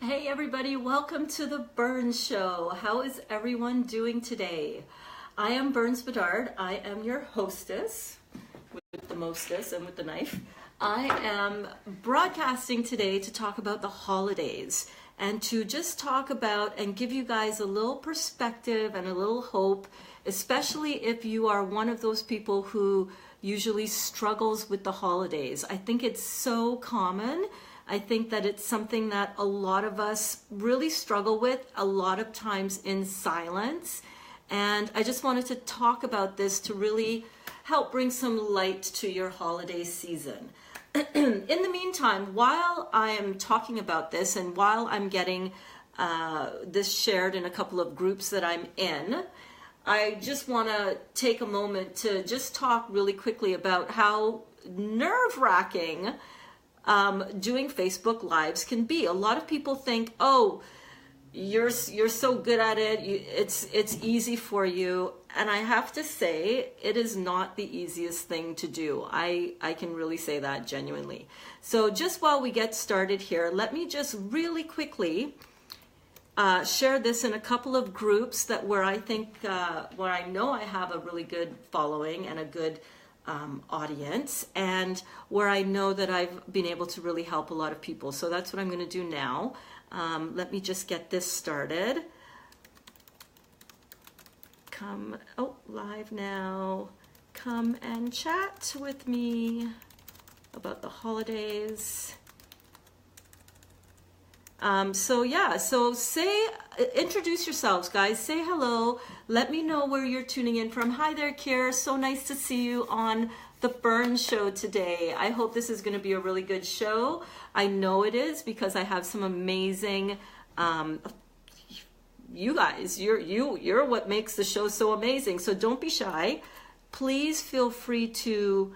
Hey everybody, welcome to the Burns Show. How is everyone doing today? I am Burns Bedard. I am your hostess with the mostess and with the knife. I am broadcasting today to talk about the holidays and to just talk about and give you guys a little perspective and a little hope, especially if you are one of those people who usually struggles with the holidays. I think it's so common. I think that it's something that a lot of us really struggle with, a lot of times in silence. And I just wanted to talk about this to really help bring some light to your holiday season. In the meantime, while I am talking about this and while I'm getting this shared in a couple of groups that I'm in, I just want to take a moment to just talk really quickly about how nerve-wracking doing Facebook Lives can be. A lot of people think, oh, you're so good at it, it's easy for you. And I have to say, it is not the easiest thing to do. I can really say that genuinely. So just while we get started here, let me just really quickly share this in a couple of groups where I think, where I know I have a really good following and a good audience, and where I know that I've been able to really help a lot of people. So that's what I'm going to do now. Let me just get this started. Come, live now. Come and chat with me about the holidays. So introduce yourselves, guys. Say hello. Let me know where you're tuning in from. Hi there, Kier. So nice to see you on the Burns Show today. I hope this is going to be a really good show. I know it is because I have some amazing, you guys, you're what makes the show so amazing. So don't be shy. Please feel free to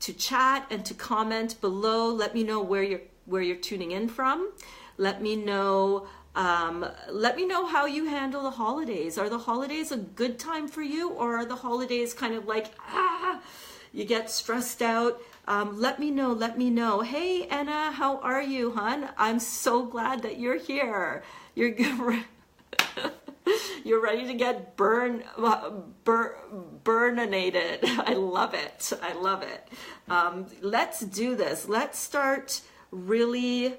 chat and to comment below. Let me know where you're tuning in from. Let me know how you handle the holidays. Are the holidays a good time for you, or are the holidays kind of like, you get stressed out? Let me know. Hey, Anna, how are you, hon? I'm so glad that you're here. You're ready to get burninated. I love it. Let's do this. Let's start really,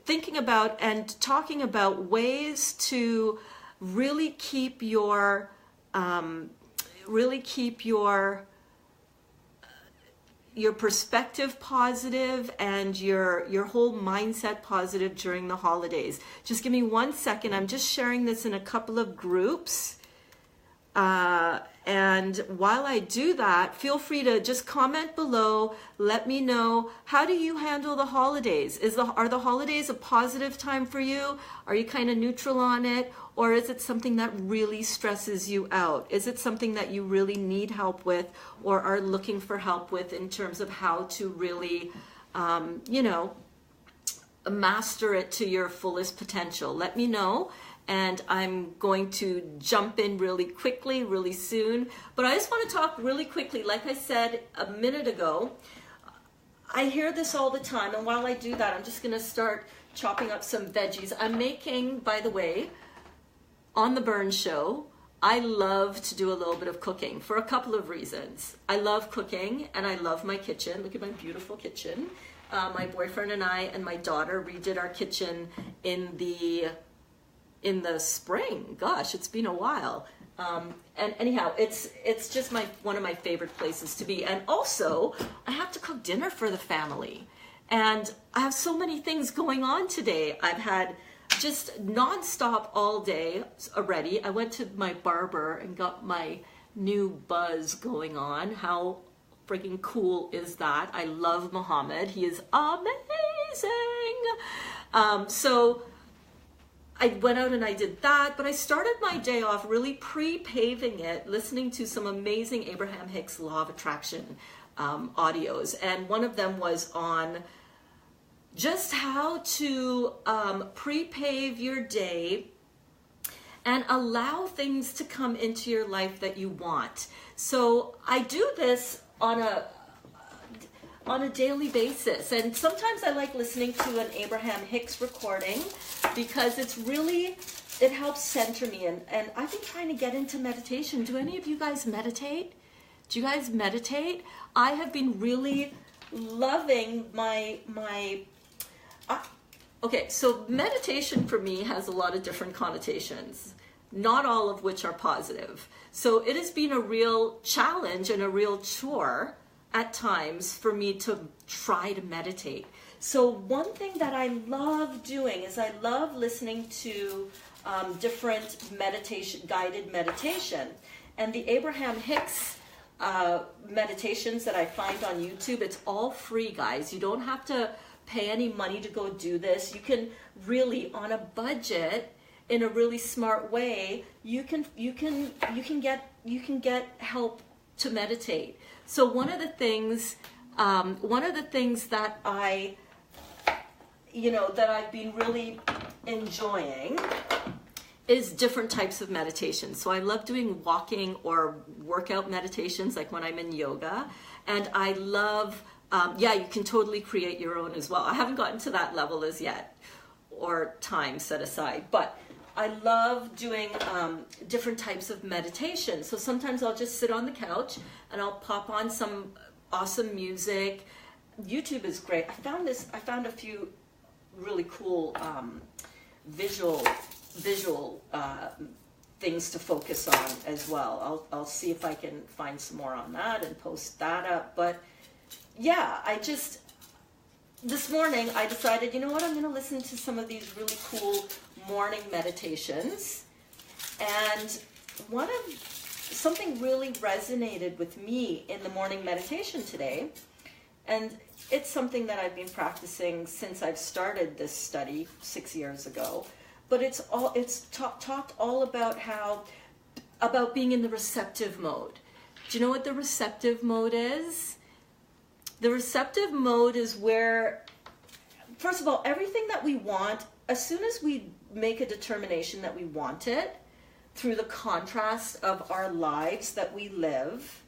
thinking about and talking about ways to really keep your perspective positive and your whole mindset positive during the holidays. Just give me 1 second. I'm just sharing this in a couple of groups. And while I do that, feel free to just comment below. Let me know, how do you handle the holidays? Are the holidays a positive time for you? Are you kind of neutral on it? Or is it something that really stresses you out? Is it something that you really need help with or are looking for help with in terms of how to really, master it to your fullest potential? Let me know. And I'm going to jump in really quickly, really soon. But I just want to talk really quickly. Like I said a minute ago, I hear this all the time. And while I do that, I'm just going to start chopping up some veggies. I'm making, by the way, on the Burns Show, I love to do a little bit of cooking for a couple of reasons. I love cooking and I love my kitchen. Look at my beautiful kitchen. My boyfriend and I and my daughter redid our kitchen in the spring. Gosh, it's been a while. And anyhow, it's just one of my favorite places to be. And also, I have to cook dinner for the family. And I have so many things going on today. I've had just nonstop all day already. I went to my barber and got my new buzz going on. How freaking cool is that? I love Muhammad. He is amazing. So I went out and I did that, but I started my day off really pre-paving it, listening to some amazing Abraham Hicks Law of Attraction audios. And one of them was on just how to pre-pave your day and allow things to come into your life that you want. So I do this on on a daily basis. And sometimes I like listening to an Abraham Hicks recording because it helps center me. And I've been trying to get into meditation. Do any of you guys meditate? Do you guys meditate? I have been really loving okay, so meditation for me has a lot of different connotations, not all of which are positive. So it has been a real challenge and a real chore at times for me to try to meditate. So one thing that I love doing is I love listening to different guided meditation. And the Abraham Hicks meditations that I find on YouTube, it's all free, guys. You don't have to pay any money to go do this. You can really, on a budget, in a really smart way, you can get help to meditate. So one of the things that I've been really enjoying is different types of meditation. So I love doing walking or workout meditations, like when I'm in yoga, and I love you can totally create your own as well. I haven't gotten to that level as yet, or time set aside, but I love doing different types of meditation. So sometimes I'll just sit on the couch and I'll pop on some awesome music. YouTube is great. I found a few really cool visual things to focus on as well. I'll see if I can find some more on that and post that up. But yeah, this morning I decided, you know what, I'm going to listen to some of these really cool morning meditations. And something really resonated with me in the morning meditation today. And it's something that I've been practicing since I've started this study 6 years ago. But it's talked all about being in the receptive mode. Do you know what the receptive mode is? The receptive mode is where, first of all, everything that we want, as soon as we make a determination that we want it, through the contrast of our lives that we live,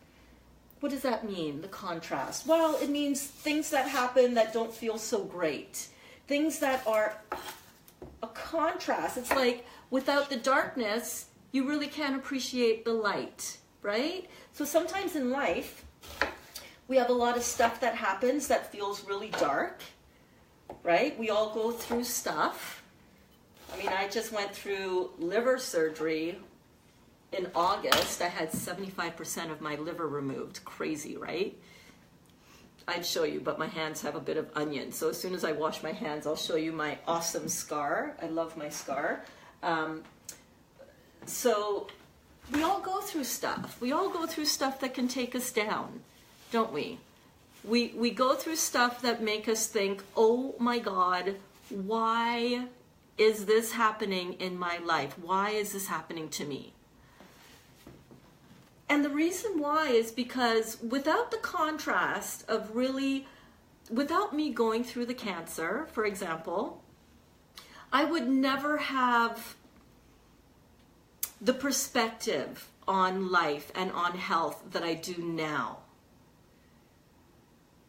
what does that mean, the contrast? Well, it means things that happen that don't feel so great. Things that are a contrast. It's like without the darkness, you really can't appreciate the light, right? So sometimes in life, we have a lot of stuff that happens that feels really dark, right? We all go through stuff. I mean, I just went through liver surgery in August. I had 75% of my liver removed. Crazy, right? I'd show you, but my hands have a bit of onion. So as soon as I wash my hands, I'll show you my awesome scar. I love my scar. So we all go through stuff. We all go through stuff that can take us down, don't we? We go through stuff that make us think, oh my God, why is this happening in my life? Why is this happening to me? And the reason why is because without the contrast of without me going through the cancer, for example, I would never have the perspective on life and on health that I do now.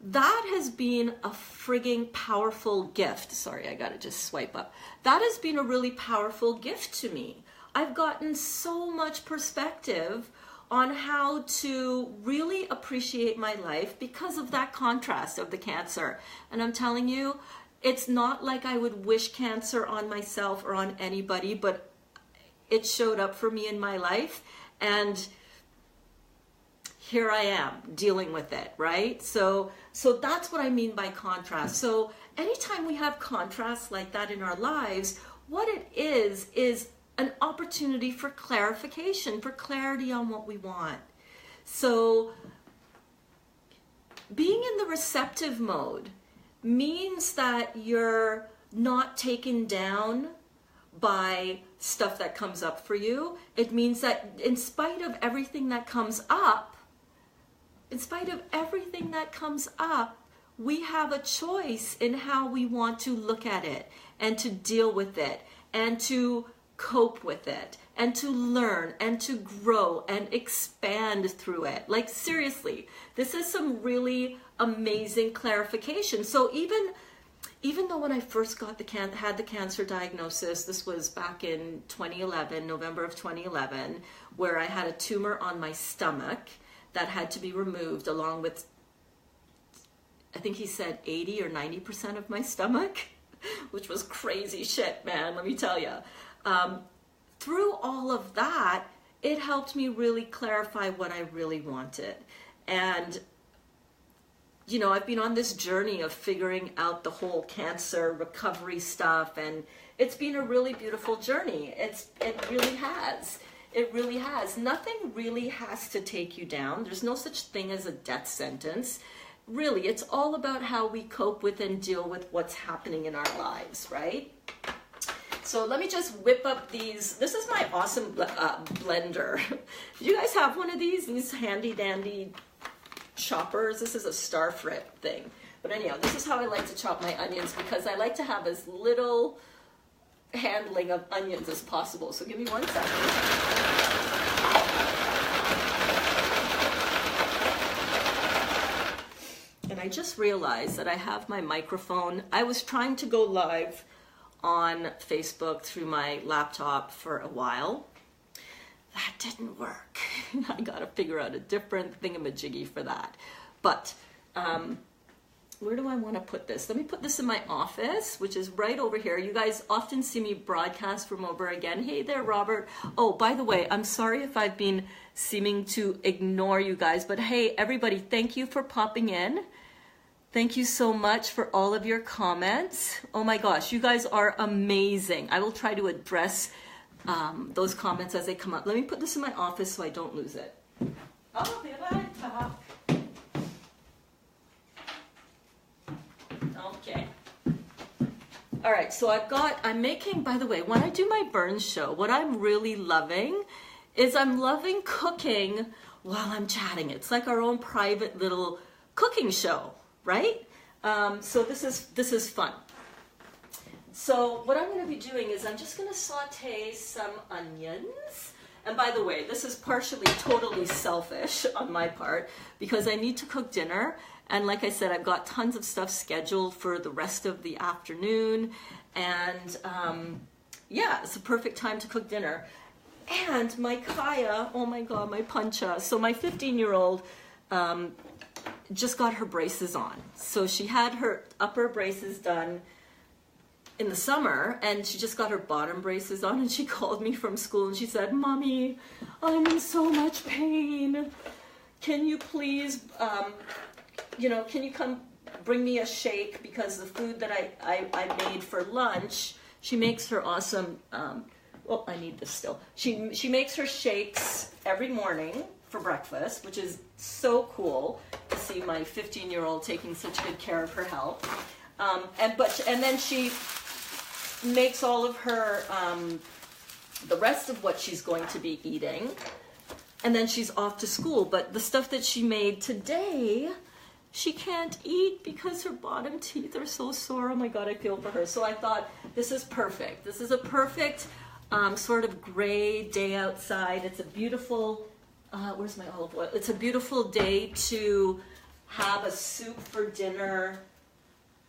That has been a frigging powerful gift. Sorry, I gotta just swipe up. That has been a really powerful gift to me. I've gotten so much perspective on how to really appreciate my life because of that contrast of the cancer. And I'm telling you, it's not like I would wish cancer on myself or on anybody, but it showed up for me in my life, and here I am dealing with it, right? So that's what I mean by contrast. So anytime we have contrast like that in our lives, what it is an opportunity for clarification, for clarity on what we want. So being in the receptive mode means that you're not taken down by stuff that comes up for you. It means that in spite of everything that comes up, we have a choice in how we want to look at it and to deal with it and to cope with it and to learn and to grow and expand through it. Like seriously, this is some really amazing clarification. So even though when I first got had the cancer diagnosis, this was back in 2011, November of 2011, where I had a tumor on my stomach that had to be removed, along with, I think he said 80 or 90% of my stomach, which was crazy shit, man, let me tell you. Through all of that, it helped me really clarify what I really wanted. And you know, I've been on this journey of figuring out the whole cancer recovery stuff, and it's been a really beautiful journey. It really has. It really has. Nothing really has to take you down. There's no such thing as a death sentence. Really, it's all about how we cope with and deal with what's happening in our lives, right? So let me just whip up these. This is my awesome blender. Do you guys have one of these handy dandy choppers? This is a Starfrit thing. But anyhow, this is how I like to chop my onions, because I like to have as little handling of onions as possible. So give me 1 second. And I just realized that I have my microphone. I was trying to go live on Facebook through my laptop for a while. That didn't work. I gotta figure out a different thingamajiggy for that. But where do I want to put this? Let me put this in my office, which is right over here. You guys often see me broadcast from over again. Hey there, Robert. Oh, by the way, I'm sorry if I've been seeming to ignore you guys, but hey, everybody, thank you for popping in. Thank you so much for all of your comments. Oh my gosh, you guys are amazing. I will try to address those comments as they come up. Let me put this in my office so I don't lose it. I'll be right back. Okay. All right, so I'm making, by the way, when I do my Burns show, what I'm really loving is I'm loving cooking while I'm chatting. It's like our own private little cooking show, right? So this is fun. So what I'm going to be doing is I'm just going to saute some onions. And by the way, this is partially totally selfish on my part, because I need to cook dinner. And like I said, I've got tons of stuff scheduled for the rest of the afternoon. And yeah, it's a perfect time to cook dinner. And my Kaya, oh my God, my Pancha. So my 15-year-old just got her braces on. So she had her upper braces done in the summer, and she just got her bottom braces on, and she called me from school and she said, "Mommy, I'm in so much pain. Can you please, can you come bring me a shake, because the food that I made for lunch," she makes her awesome, oh, I need this still. She makes her shakes every morning for breakfast, which is so cool to see my 15-year-old taking such good care of her health. And then she makes all of her, the rest of what she's going to be eating, and then she's off to school. But the stuff that she made today, she can't eat because her bottom teeth are so sore. Oh my God, I feel for her. So I thought, this is perfect. This is a perfect sort of gray day outside. It's a beautiful, where's my olive oil? It's a beautiful day to have a soup for dinner.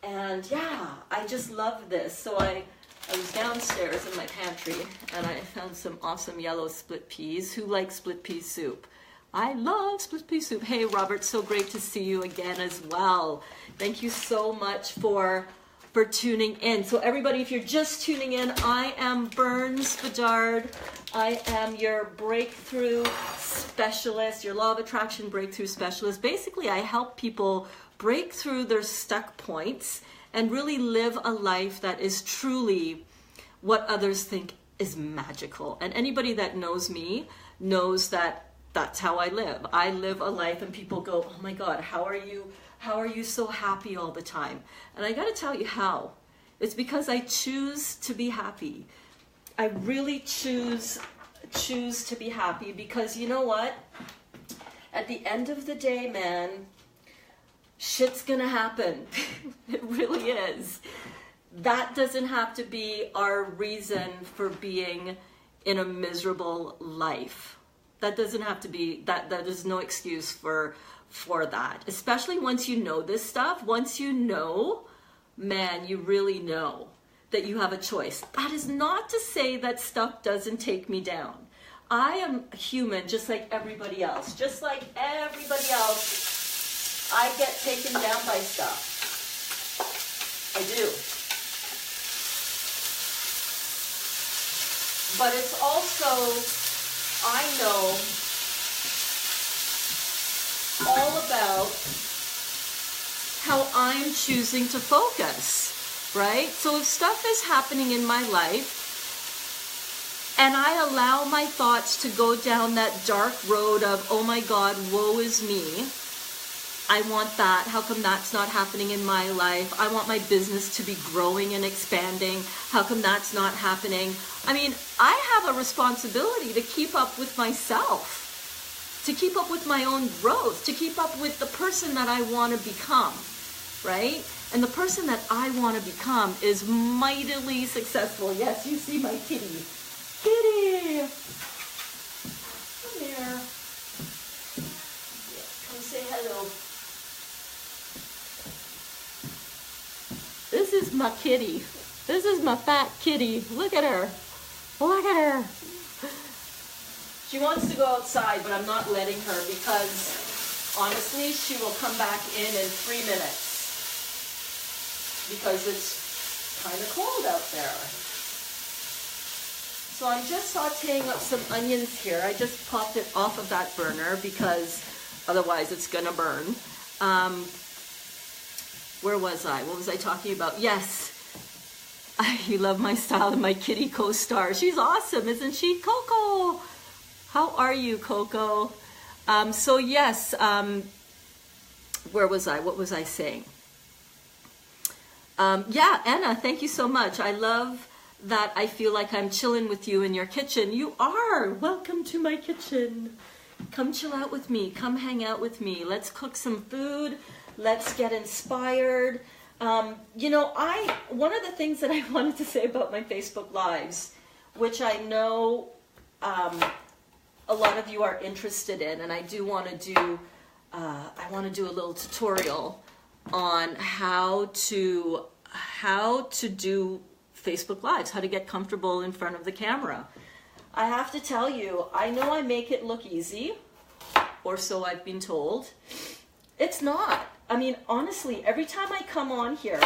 And yeah, I just love this. So I was downstairs in my pantry and I found some awesome yellow split peas. Who likes split pea soup? I love split pea soup. Hey, Robert, so great to see you again as well. Thank you so much for tuning in. So everybody, if you're just tuning in, I am Burns Bedard. I am your breakthrough specialist, your law of attraction breakthrough specialist. Basically, I help people break through their stuck points and really live a life that is truly what others think is magical. And anybody that knows me knows that that's how I live. I live a life and people go, "Oh my God, how are you so happy all the time?" And I got to tell you how. It's because I choose to be happy. I really choose to be happy, because you know what? At the end of the day, man, shit's gonna happen. It really is. That doesn't have to be our reason for being in a miserable life. That doesn't have to be, that is no excuse for that. Especially once you know this stuff, once you know, man, you really know that you have a choice. That is not to say that stuff doesn't take me down. I am human just like everybody else. Just like everybody else, I get taken down by stuff. I do. But it's also, I know all about how I'm choosing to focus, right? So if stuff is happening in my life and I allow my thoughts to go down that dark road of, oh my God, woe is me, I want that. How come that's not happening in my life? I want my business to be growing and expanding. How come that's not happening? I mean, I have a responsibility to keep up with myself, to keep up with my own growth, to keep up with the person that I want to become, right? And the person that I want to become is mightily successful. Yes, you see my kitty. Kitty! Come here. Yeah, come say hello. This is my kitty. This is my fat kitty. Look at her. Look at her. She wants to go outside, but I'm not letting her because honestly, she will come back in 3 minutes because it's kind of cold out there. So I'm just sauteing up some onions here. I just popped it off of that burner because otherwise it's gonna burn. Where was I? What was I talking about? Yes, you love my style and my kitty co-star. She's awesome, isn't she? Coco! How are you, Coco? So yes, where was I? What was I saying? Yeah, Anna, thank you so much. I love that I feel like I'm chilling with you in your kitchen. You are! Welcome to my kitchen. Come chill out with me. Come hang out with me. Let's cook some food. Let's get inspired. You know, one of the things that I wanted to say about my Facebook Lives, which I know a lot of you are interested in, and I do want to do, I want to do a little tutorial on how to do Facebook Lives, how to get comfortable in front of the camera. I have to tell you, I know I make it look easy, or so I've been told. It's not. I mean, honestly, every time I come on here,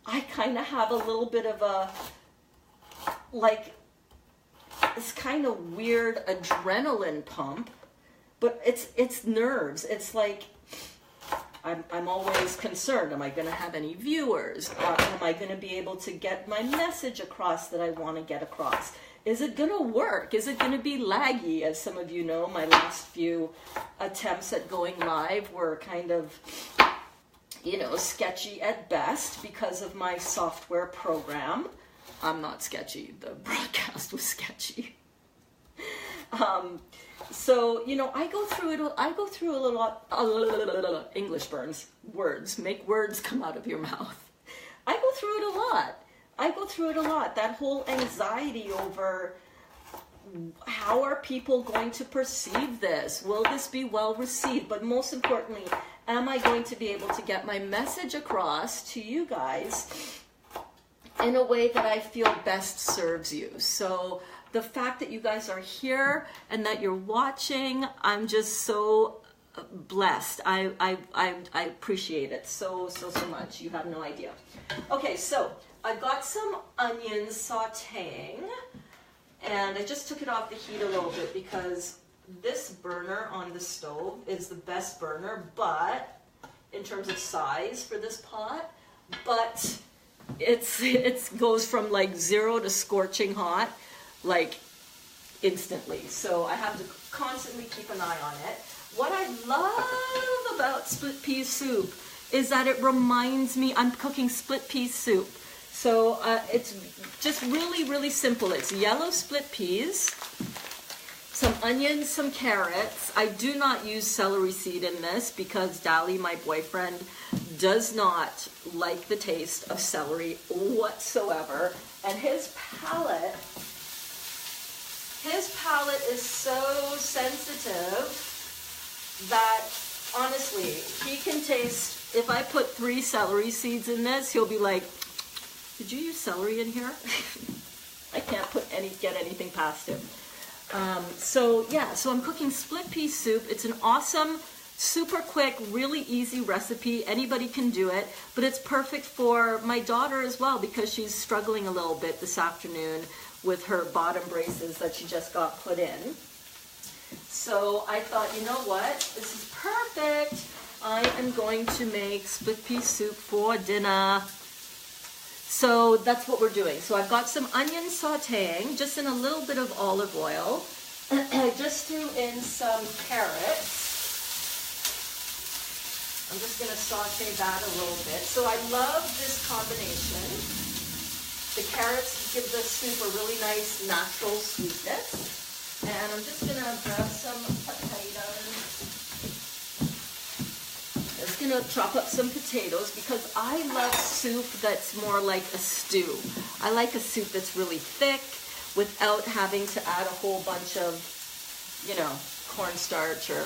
I kind of have a little bit of a, like, this kind of weird adrenaline pump, but it's nerves. It's like, I'm always concerned. Am I going to have any viewers? Am I going to be able to get my message across that I want to get across? Is it going to work? Is it going to be laggy? As some of you know, my last few attempts at going live were kind of, you know, sketchy at best because of my software program. I'm not sketchy. The broadcast was sketchy. So, you know, I go through a lot, English burns, words, make words come out of your mouth. I go through it a lot. That whole anxiety over how are people going to perceive this? Will this be well received? But most importantly, am I going to be able to get my message across to you guys in a way that I feel best serves you? So the fact that you guys are here and that you're watching, I'm just so blessed. I appreciate it so much. You have no idea. Okay, so I got some onions sauteing, and I just took it off the heat a little bit because this burner on the stove is the best burner, but in terms of size for this pot, but it goes from like 0 to scorching hot, like instantly. So I have to constantly keep an eye on it. What I love about split pea soup is that it reminds me I'm cooking split pea soup. So it's just really, really simple. It's yellow split peas, some onions, some carrots. I do not use celery seed in this because Dali, my boyfriend, does not like the taste of celery whatsoever. And his palate His palate is so sensitive that, honestly, he can taste, if I put 3 celery seeds in this, he'll be like, did you use celery in here? I can't get anything past him. So I'm cooking split pea soup. It's an awesome, super quick, really easy recipe. Anybody can do it, but it's perfect for my daughter as well because she's struggling a little bit this afternoon with her bottom braces that she just got put in. So I thought, you know what? This is perfect. I am going to make split pea soup for dinner. So that's what we're doing. So I've got some onion sauteing, just in a little bit of olive oil. I just threw in some carrots. I'm just going to saute that a little bit. So I love this combination. The carrots give the soup a really nice natural sweetness. And I'm just going to grab some potatoes. I'm just going to chop up some potatoes because I love soup that's more like a stew. I like a soup that's really thick without having to add a whole bunch of, cornstarch or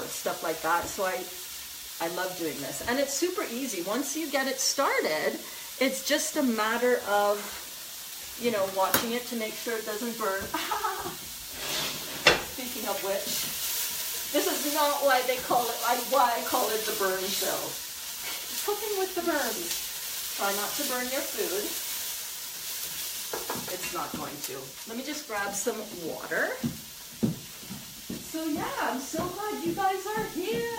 stuff like that. So I love doing this. And it's super easy. Once you get it started, it's just a matter of, watching it to make sure it doesn't burn. Speaking of which, this is not why I call it the burn show. Cooking with the burns. Try not to burn your food. It's not going to. Let me just grab some water. So yeah, I'm so glad you guys are here.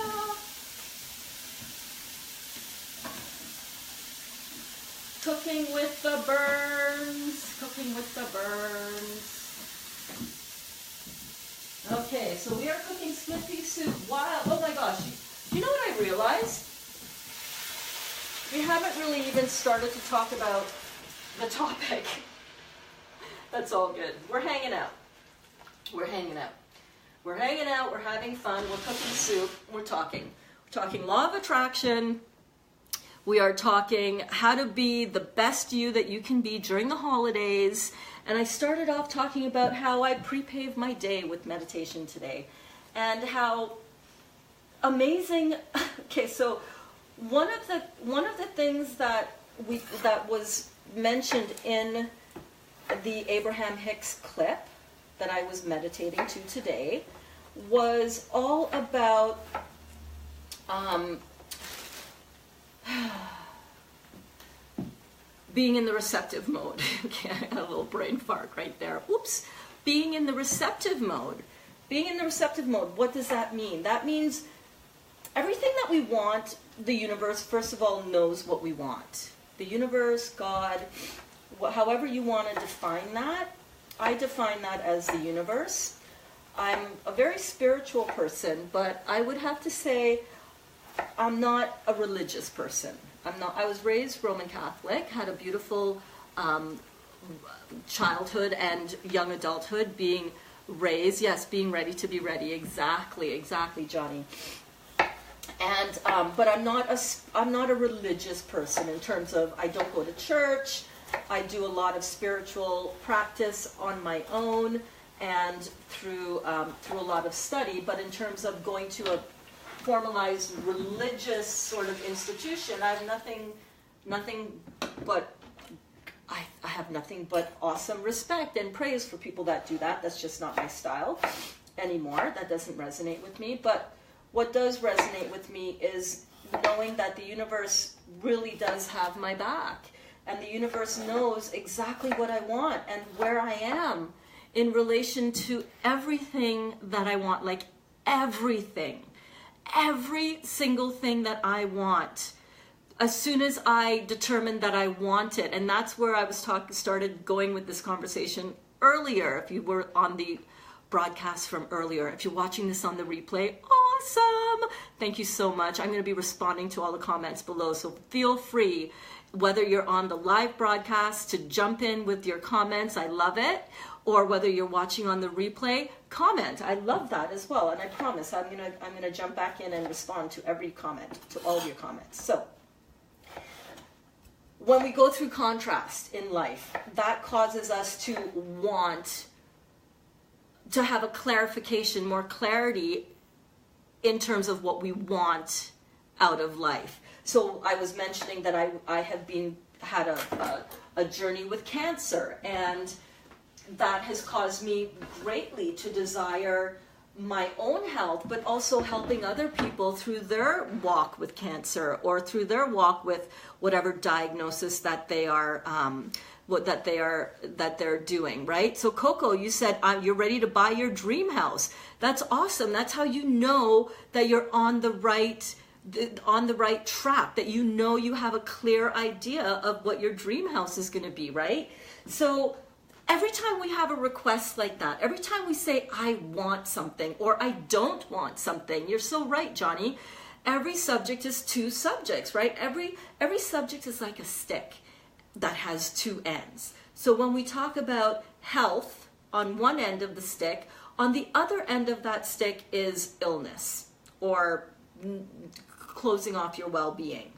Cooking with the burns. Cooking with the burns. Okay, so we are cooking split pea soup. Wow, oh my gosh. You know what I realized? We haven't really even started to talk about the topic. That's all good. We're hanging out. We're hanging out. We're hanging out. We're having fun. We're cooking soup. We're talking. We're talking law of attraction. We are talking how to be the best you that you can be during the holidays. And I started off talking about how I pre-paved my day with meditation today. And how amazing. Okay, so one of the things that was mentioned in the Abraham Hicks clip that I was meditating to today was all about being in the receptive mode. Okay, I had a little brain fart right there. Oops. Being in the receptive mode. Being in the receptive mode, what does that mean? That means everything that we want, the universe, first of all, knows what we want. The universe, God, however you want to define that, I define that as the universe. I'm a very spiritual person, but I would have to say I'm not a religious person. I was raised Roman Catholic, had a beautiful childhood and young adulthood, being raised, being ready to be ready. Exactly, Johnny. And but I'm not a religious person in terms of I don't go to church. I do a lot of spiritual practice on my own and through a lot of study. But in terms of going to a formalized religious sort of institution, I have nothing but I have nothing but awesome respect and praise for people that do that. That's just not my style anymore. That doesn't resonate with me. But what does resonate with me is knowing that the universe really does have my back. And the universe knows exactly what I want and where I am in relation to everything that I want, like everything. Every single thing that I want, as soon as I determined that I want it. And that's where I was started going with this conversation earlier. If you were on the broadcast from earlier, if you're watching this on the replay, awesome. Thank you so much. I'm going to be responding to all the comments below. So feel free, whether you're on the live broadcast, to jump in with your comments. I love it. Or whether you're watching on the replay, comment. I love that as well. And I promise I'm gonna jump back in and respond to every comment, to all of your comments. So when we go through contrast in life, that causes us to want to have a clarification, more clarity in terms of what we want out of life. So I was mentioning that I have had a journey with cancer, and that has caused me greatly to desire my own health, but also helping other people through their walk with cancer, or through their walk with whatever diagnosis that they are that they're doing, right? So Coco, you said you're ready to buy your dream house. That's awesome. That's how you know that you're on the right track, that you know you have a clear idea of what your dream house is going to be, right? So every time we have a request like that, every time we say, I want something, or I don't want something, you're so right, Johnny. Every subject is two subjects, right? Every subject is like a stick that has two ends. So when we talk about health on one end of the stick, on the other end of that stick is illness, or closing off your well-being.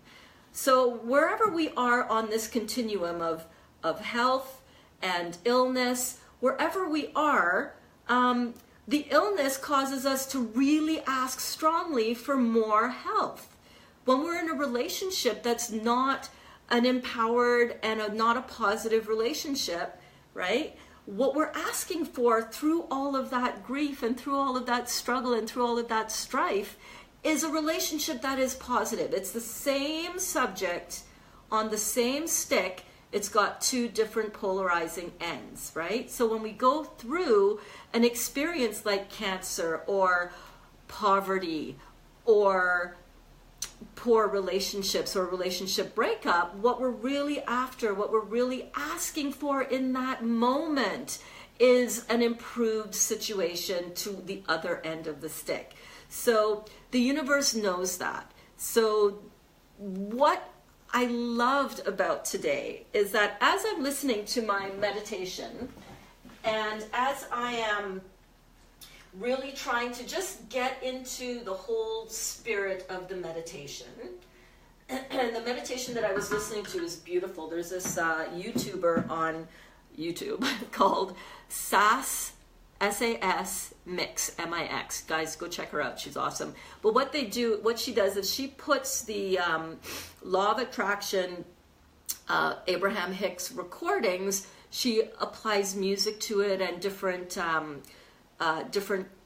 So wherever we are on this continuum of health and illness, wherever we are, the illness causes us to really ask strongly for more health. When we're in a relationship that's not an empowered and not a positive relationship, right? What we're asking for through all of that grief and through all of that struggle and through all of that strife is a relationship that is positive. It's the same subject on the same stick. It's got two different polarizing ends, right? So when we go through an experience like cancer or poverty or poor relationships or relationship breakup, what we're really after, what we're really asking for in that moment is an improved situation to the other end of the stick. So the universe knows that. So what I loved about today is that as I'm listening to my meditation, and as I am really trying to just get into the whole spirit of the meditation, and the meditation that I was listening to is beautiful. There's this YouTuber on YouTube called SAS, S-A-S Mix, M-I-X. Guys, go check her out. She's awesome. But what she does is she puts the Law of Attraction, Abraham Hicks recordings, she applies music to it and different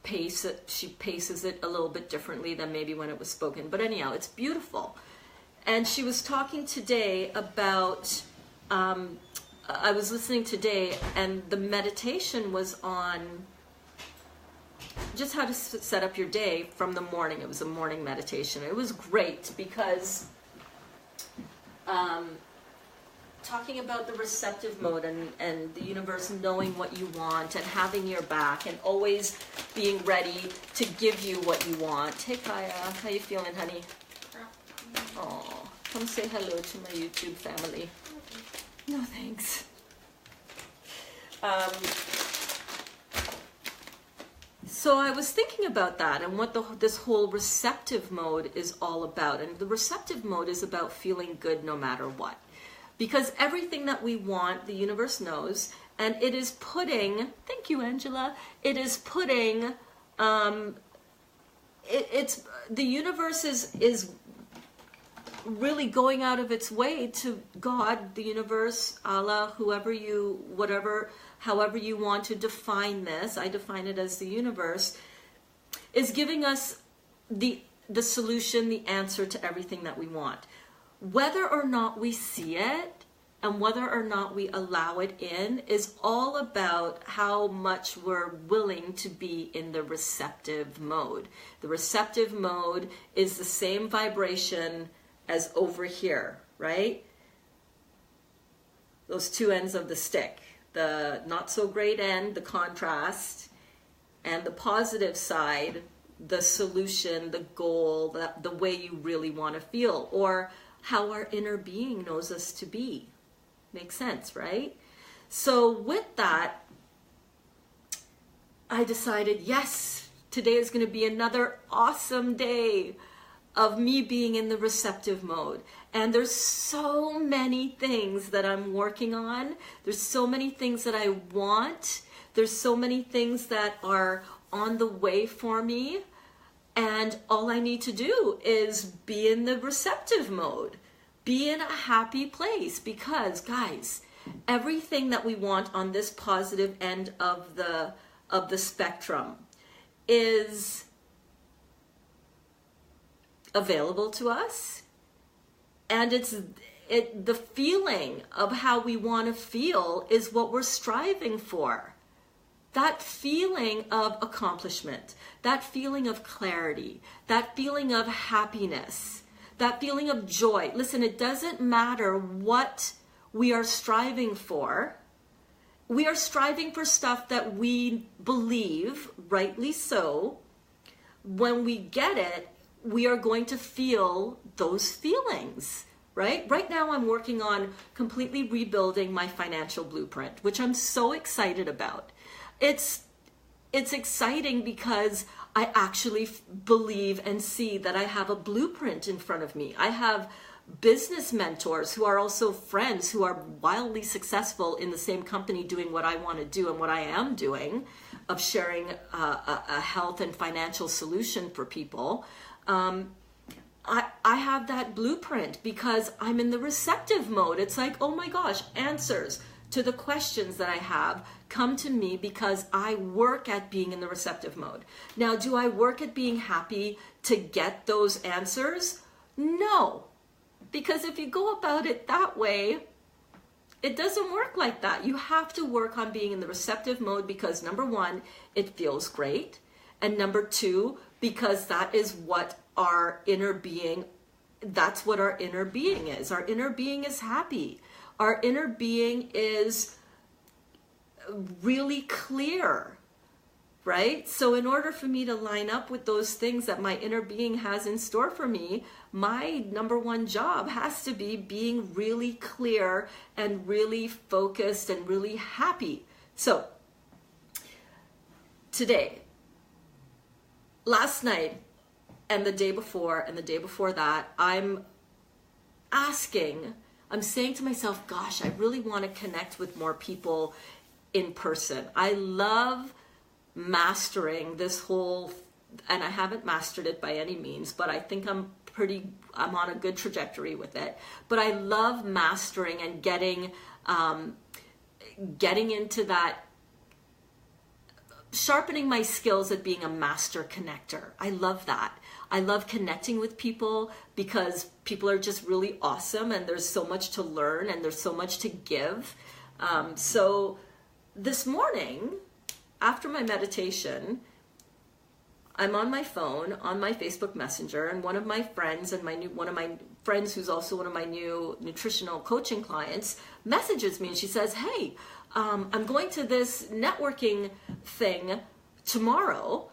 pace. She paces it a little bit differently than maybe when it was spoken. But anyhow, it's beautiful. And she was talking today about, I was listening today, and the meditation was on just how to set up your day from the morning. It was a morning meditation. It was great because talking about the receptive mode and the universe knowing what you want and having your back and always being ready to give you what you want. Hey Kaya, how you feeling, honey? Oh, come say hello to my YouTube family. No thanks. So I was thinking about that and what this whole receptive mode is all about. And the receptive mode is about feeling good no matter what. Because everything that we want, the universe knows, and it is putting, thank you, Angela, it is putting, the universe is really going out of its way to God, the universe, Allah, however you want to define this, I define it as the universe, is giving us the solution, the answer to everything that we want. Whether or not we see it and whether or not we allow it in is all about how much we're willing to be in the receptive mode. The receptive mode is the same vibration as over here, right? Those two ends of the stick. The not so great end, the contrast, and the positive side, the solution, the goal, the way you really want to feel, or how our inner being knows us to be. Makes sense, right? So with that, I decided, yes, today is going to be another awesome day of me being in the receptive mode. And there's so many things that I'm working on. There's so many things that I want. There's so many things that are on the way for me, and all I need to do is be in the receptive mode, be in a happy place, because guys, everything that we want on this positive end of the spectrum is available to us, and the feeling of how we want to feel is what we're striving for. That feeling of accomplishment, that feeling of clarity, that feeling of happiness, that feeling of joy. Listen, it doesn't matter what we are striving for. We are striving for stuff that we believe, rightly so. When we get it, we are going to feel those feelings, right? Right now, I'm working on completely rebuilding my financial blueprint, which I'm so excited about. It's exciting because I actually believe and see that I have a blueprint in front of me. I have business mentors who are also friends who are wildly successful in the same company doing what I want to do and what I am doing, of sharing a health and financial solution for people. I have that blueprint because I'm in the receptive mode. It's like, oh my gosh, answers to the questions that I have come to me because I work at being in the receptive mode. Now, do I work at being happy to get those answers? No, because if you go about it that way, it doesn't work like that. You have to work on being in the receptive mode because number one, it feels great. And number two, because that is what our inner being, that's what our inner being is. Our inner being is happy. Our inner being is really clear, right? So in order for me to line up with those things that my inner being has in store for me, my number one job has to be being really clear and really focused and really happy. So today, last night, and the day before, and the day before that, I'm saying to myself, gosh, I really want to connect with more people in person. I love mastering this whole, and I haven't mastered it by any means, but I think I'm on a good trajectory with it. But I love mastering and getting into that, sharpening my skills at being a master connector. I love that. I love connecting with people because people are just really awesome and there's so much to learn and there's so much to give. So this morning, after my meditation, I'm on my phone, on my Facebook Messenger, and one of my friends who's also one of my new nutritional coaching clients messages me and she says, hey, I'm going to this networking thing tomorrow.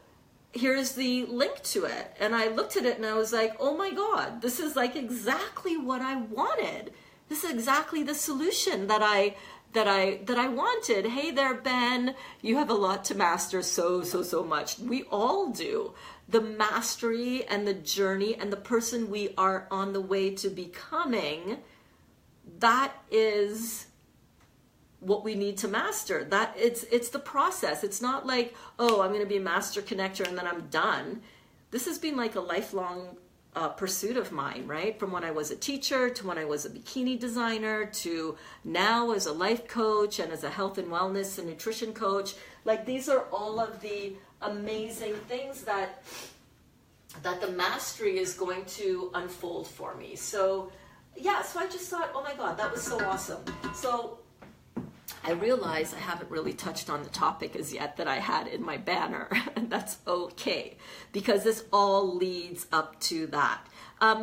Here's the link to it. And I looked at it and I was like, oh my God, this is like exactly what I wanted. This is exactly the solution that I wanted. Hey there, Ben, you have a lot to master so much. We all do. The mastery and the journey and the person we are on the way to becoming, that is what we need to master. That it's the process. It's not like, oh, I'm going to be a master connector and then I'm done. This has been like a lifelong pursuit of mine, right? From when I was a teacher to when I was a bikini designer to now as a life coach and as a health and wellness and nutrition coach. Like these are all of the amazing things that the mastery is going to unfold for me. So yeah, so I just thought, oh my God, that was so awesome. So I realize I haven't really touched on the topic as yet that I had in my banner, and that's okay, because this all leads up to that.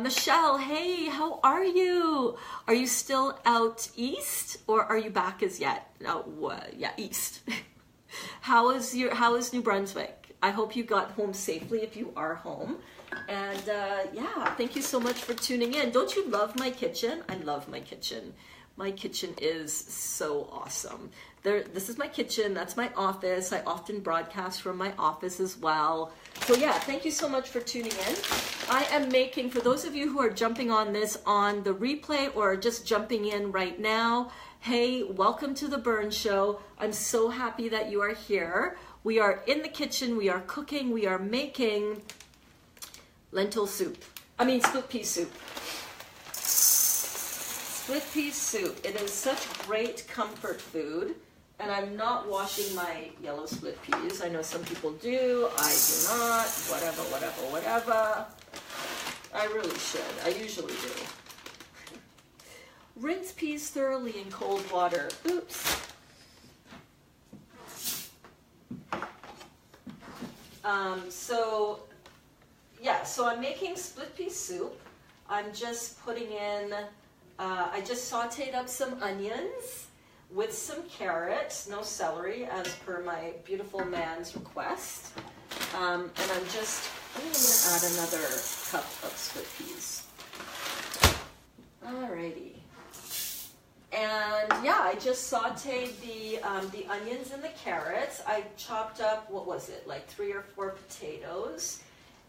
Michelle, hey, how are you? Are you still out east, or are you back as yet? Yeah, east. How is New Brunswick? I hope you got home safely if you are home. And yeah, thank you so much for tuning in. Don't you love my kitchen? I love my kitchen. My kitchen is so awesome. This is my kitchen. That's my office. I often broadcast from my office as well. So yeah, thank you so much for tuning in. I am making, for those of you who are jumping on this on the replay or just jumping in right now, hey, welcome to the Burn Show. I'm so happy that you are here. We are in the kitchen. We are cooking. We are making lentil soup. Split pea soup. Split pea soup. It is such great comfort food. And I'm not washing my yellow split peas. I know some people do. I do not. Whatever. I really should. I usually do. Rinse peas thoroughly in cold water. Oops. So I'm making split pea soup. I'm just putting in, I just sauteed up some onions with some carrots, no celery, as per my beautiful man's request. And I'm going to add another cup of split peas. Alrighty. And yeah, I just sauteed the onions and the carrots. I chopped up, what was it, like 3 or 4 potatoes.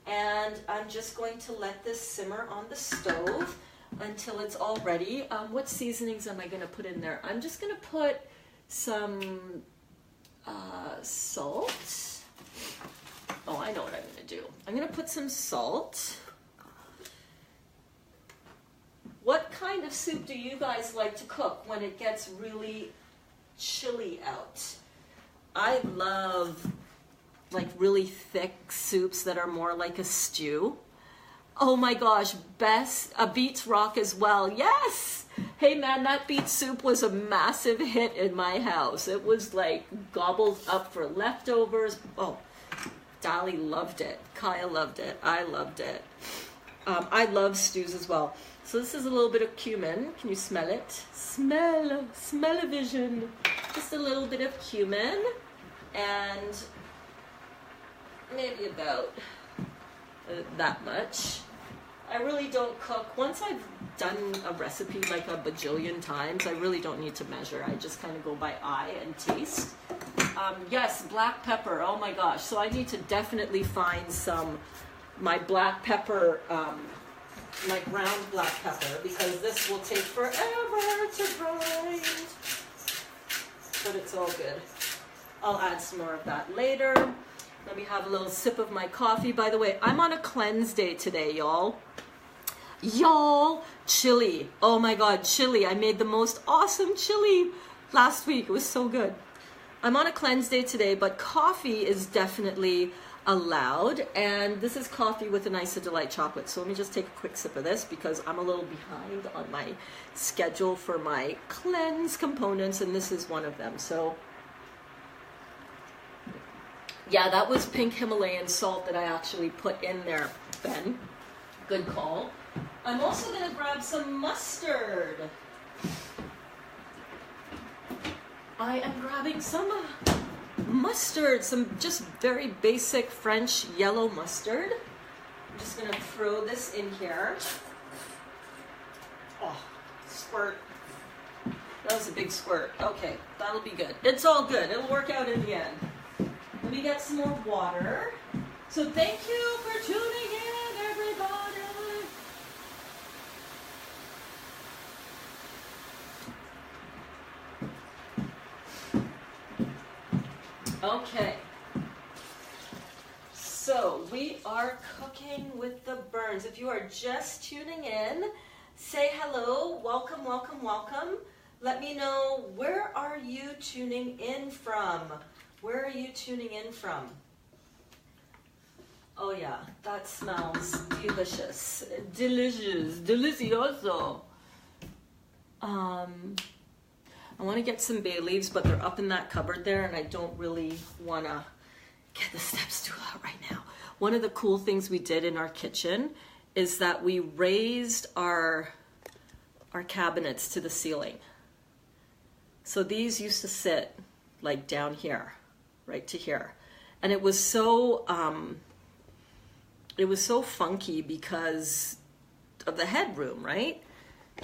And I'm just going to let this simmer on the stove until it's all ready. What seasonings am I going to put in there? I'm just going to put some salt. Oh, I know what I'm going to do. I'm going to put some salt. What kind of soup do you guys like to cook when it gets really chilly out? I love like really thick soups that are more like a stew. Oh my gosh, beets rock as well. Yes! Hey man, that beet soup was a massive hit in my house. It was like gobbled up for leftovers. Oh, Dolly loved it. Kaya loved it. I loved it. I love stews as well. So this is a little bit of cumin. Can you smell it? Smell-o-vision. Just a little bit of cumin and maybe about that much. I really don't cook. Once I've done a recipe like a bajillion times, I really don't need to measure. I just kind of go by eye and taste. Yes, black pepper. Oh my gosh. So I need to definitely find my black pepper, my ground black pepper, because this will take forever to grind. But it's all good. I'll add some more of that later. Let me have a little sip of my coffee. By the way, I'm on a cleanse day today, y'all. Chili. Oh my God, chili. I made the most awesome chili last week. It was so good. I'm on a cleanse day today, but coffee is definitely allowed. And this is coffee with an Isa Delight chocolate. So let me just take a quick sip of this because I'm a little behind on my schedule for my cleanse components, and this is one of them. So yeah, that was pink Himalayan salt that I actually put in there, Ben. Good call. I'm also going to grab some mustard. I am grabbing some mustard, some just very basic French yellow mustard. I'm just going to throw this in here. Oh, squirt. That was a big squirt. Okay, that'll be good. It's all good. It'll work out in the end. Let me get some more water. So thank you for tuning in, everybody. Okay. So we are cooking with the Burns. If you are just tuning in, say hello. Welcome, welcome, welcome. Let me know, where are you tuning in from? Where are you tuning in from? Oh yeah, that smells delicious. Delicious. Delicioso. I want to get some bay leaves, but they're up in that cupboard there, and I don't really want to get the step stool out right now. One of the cool things we did in our kitchen is that we raised our cabinets to the ceiling. So these used to sit like down here, right to here. And it was so funky because of the headroom, right?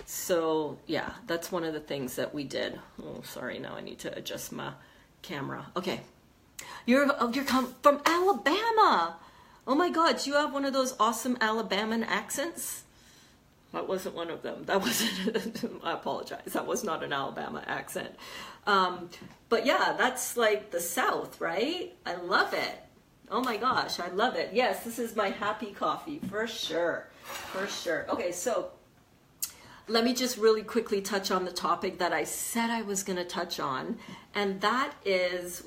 So yeah, that's one of the things that we did. Oh, sorry, now I need to adjust my camera. Okay. You're from Alabama. Oh my God, do you have one of those awesome Alabama accents? That wasn't one of them. That wasn't, I apologize. That was not an Alabama accent. But yeah, that's like the South, right? I love it. Oh my gosh, I love it. Yes, this is my happy coffee, for sure. For sure. Okay, so let me just really quickly touch on the topic that I said I was going to touch on. And that is,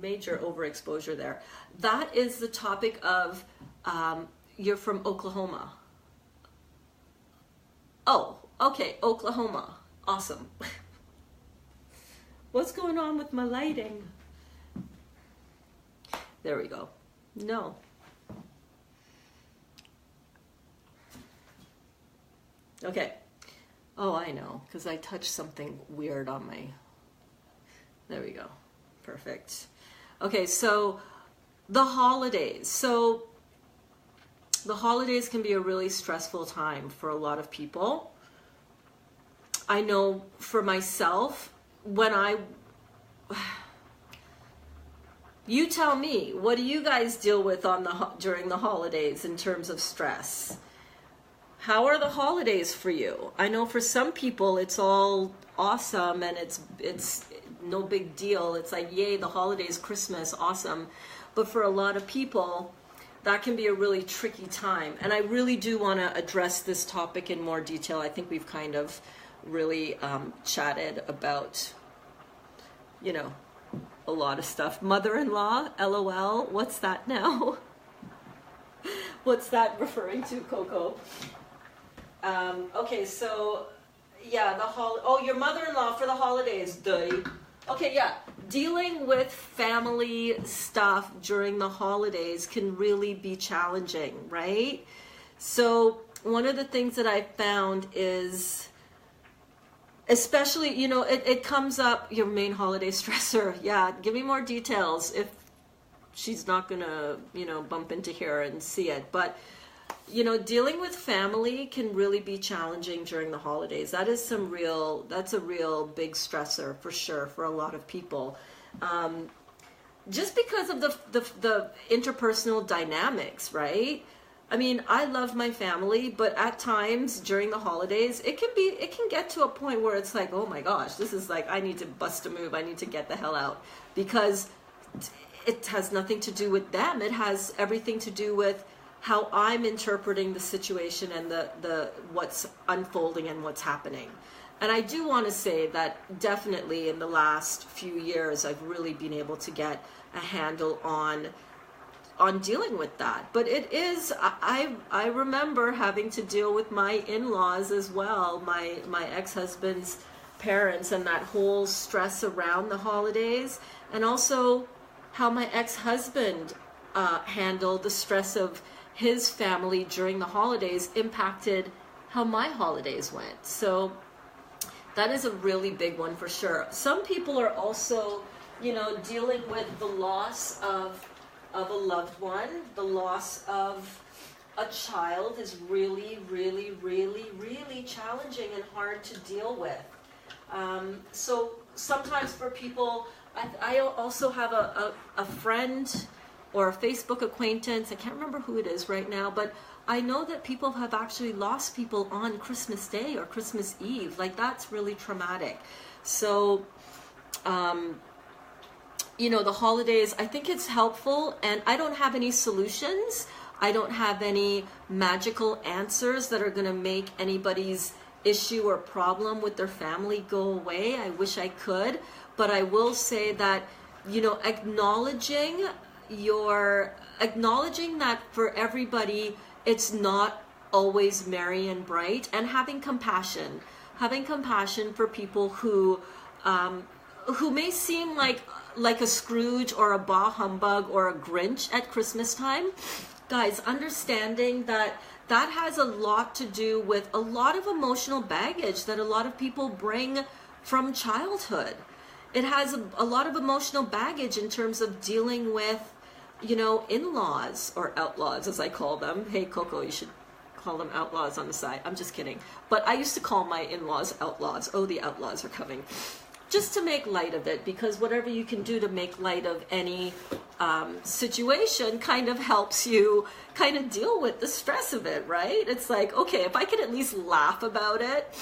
major overexposure there. That is the topic of, you're from Oklahoma. Oh, okay, Oklahoma. Awesome. What's going on with my lighting? There we go. No. Okay. Oh, I know, because I touched something weird on my... There we go. Perfect. Okay, so the holidays. So the holidays can be a really stressful time for a lot of people. I know for myself, when you tell me, what do you guys deal with during the holidays in terms of stress? How are the holidays for you? I know for some people it's all awesome and it's no big deal. It's like, yay, the holidays, Christmas, awesome. But for a lot of people, that can be a really tricky time. And I really do want to address this topic in more detail. I think we've kind of really chatted about, you know, a lot of stuff. Mother-in-law, LOL, what's that now? What's that referring to, Coco? Okay, so, yeah, your mother-in-law for the holidays, duh. Okay, yeah, dealing with family stuff during the holidays can really be challenging, right? So one of the things that I found is, especially, you know, it comes up, your main holiday stressor. Yeah, give me more details if she's not gonna, you know, bump into here and see it. But you know, dealing with family can really be challenging during the holidays. That's a real big stressor for sure for a lot of people. Just because of the interpersonal dynamics, right? I mean, I love my family, but at times during the holidays, it can get to a point where it's like, oh my gosh, this is like, I need to bust a move. I need to get the hell out, because it has nothing to do with them. It has everything to do with how I'm interpreting the situation and the what's unfolding and what's happening. And I do want to say that definitely in the last few years, I've really been able to get a handle on dealing with that. But it is, I remember having to deal with my in-laws as well, my ex-husband's parents, and that whole stress around the holidays, and also how my ex-husband handled the stress of his family during the holidays impacted how my holidays went. So that is a really big one for sure. Some people are also, you know, dealing with the loss of a loved one. The loss of a child is really, really, really, really challenging and hard to deal with. So sometimes for people, I also have a friend or a Facebook acquaintance, I can't remember who it is right now, but I know that people have actually lost people on Christmas Day or Christmas Eve. Like, that's really traumatic. So, you know, the holidays, I think it's helpful, and I don't have any solutions. I don't have any magical answers that are going to make anybody's issue or problem with their family go away. I wish I could, but I will say that, you know, acknowledging that for everybody it's not always merry and bright, and having compassion for people who may seem like a Scrooge or a bah humbug or a Grinch at Christmas time. Guys, understanding that has a lot to do with a lot of emotional baggage that a lot of people bring from childhood. It has a lot of emotional baggage in terms of dealing with, you know, in-laws or outlaws, as I call them. Hey, Coco, you should call them outlaws on the side. I'm just kidding. But I used to call my in-laws outlaws. Oh, the outlaws are coming. Just to make light of it, because whatever you can do to make light of any situation kind of helps you kind of deal with the stress of it, right? It's like, okay, if I can at least laugh about it,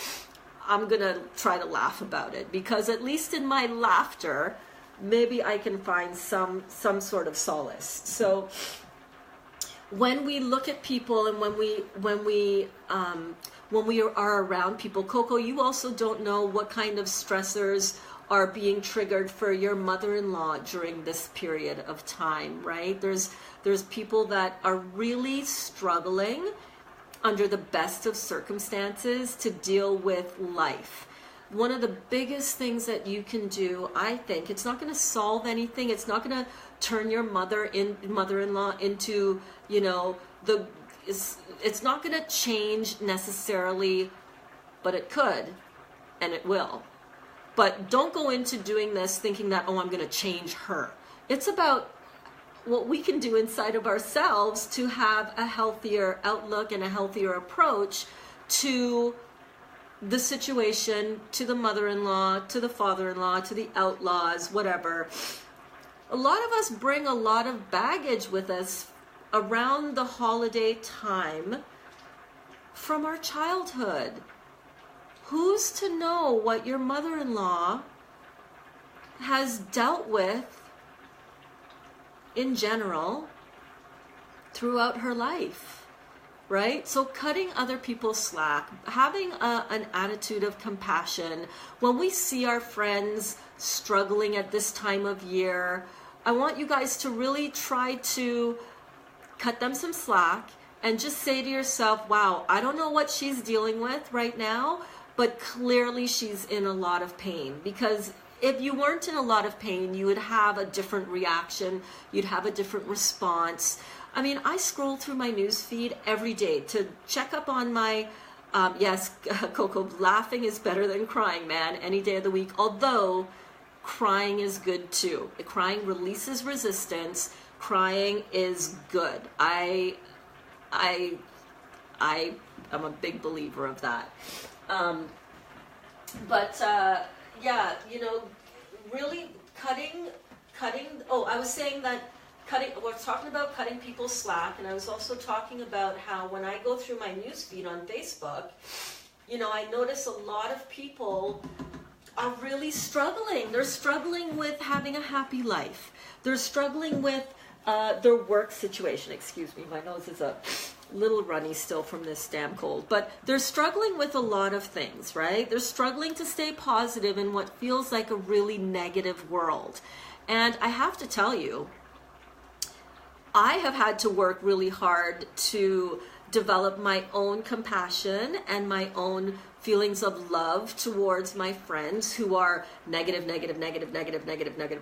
I'm gonna try to laugh about it, because at least in my laughter, maybe I can find some sort of solace. So when we look at people and when we are around people, Coco, you also don't know what kind of stressors are being triggered for your mother-in-law during this period of time, right? There's people that are really struggling under the best of circumstances to deal with life. One of the biggest things that you can do, I think, it's not going to solve anything. It's not going to turn your mother-in-law into, you know, it's not going to change necessarily, but it could, and it will. But don't go into doing this thinking that, oh, I'm going to change her. It's about what we can do inside of ourselves to have a healthier outlook and a healthier approach to the situation, to the mother-in-law, to the father-in-law, to the outlaws, whatever. A lot of us bring a lot of baggage with us around the holiday time from our childhood. Who's to know what your mother-in-law has dealt with in general throughout her life, right? So cutting other people's slack, having an attitude of compassion. When we see our friends struggling at this time of year, I want you guys to really try to cut them some slack and just say to yourself, wow, I don't know what she's dealing with right now, but clearly she's in a lot of pain. Because if you weren't in a lot of pain, you would have a different reaction. You'd have a different response. I mean, I scroll through my news feed every day to check up on my, yes, Coco, laughing is better than crying, man, any day of the week. Although crying is good too. Crying releases resistance. Crying is good. I am a big believer of that. Yeah, you know, really cutting, oh, I was saying that we're talking about cutting people's slack, and I was also talking about how when I go through my newsfeed on Facebook, you know, I notice a lot of people are really struggling. They're struggling with having a happy life. They're struggling with their work situation. Excuse me, my nose is a little runny still from this damn cold. But they're struggling with a lot of things, right? They're struggling to stay positive in what feels like a really negative world. And I have to tell you, I have had to work really hard to develop my own compassion and my own feelings of love towards my friends who are negative.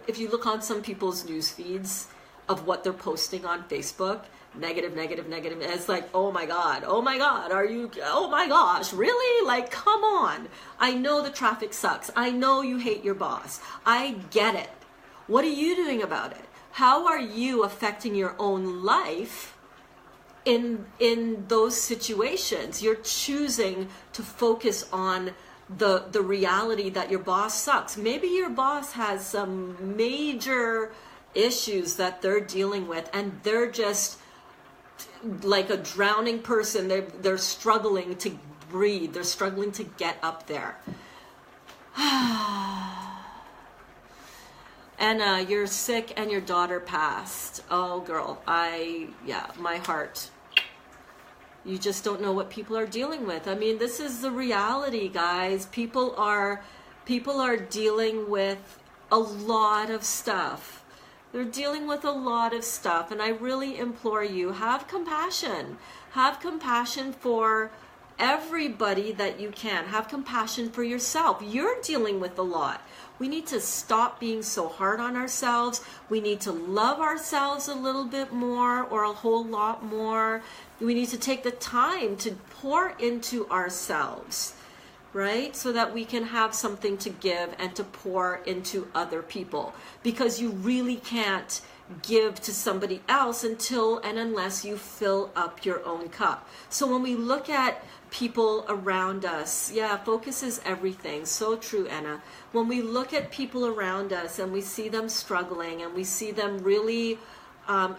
If you look on some people's news feeds of what they're posting on Facebook, negative. It's like, oh my God, are you, oh my gosh, really? Like, come on. I know the traffic sucks. I know you hate your boss. I get it. What are you doing about it? How are you affecting your own life in those situations? You're choosing to focus on the reality that your boss sucks. Maybe your boss has some major issues that they're dealing with, and they're just like a drowning person. They're struggling to breathe. They're struggling to get up there. Anna, you're sick and your daughter passed. Oh, girl, my heart. You just don't know what people are dealing with. I mean, this is the reality, guys. People are dealing with a lot of stuff. They're dealing with a lot of stuff, and I really implore you, have compassion. Have compassion for everybody that you can. Have compassion for yourself. You're dealing with a lot. We need to stop being so hard on ourselves. We need to love ourselves a little bit more, or a whole lot more. We need to take the time to pour into ourselves, right? So that we can have something to give and to pour into other people. Because you really can't give to somebody else until and unless you fill up your own cup. So when we look at people around us, yeah, focus is everything. So true, Anna. When we look at people around us and we see them struggling and we see them really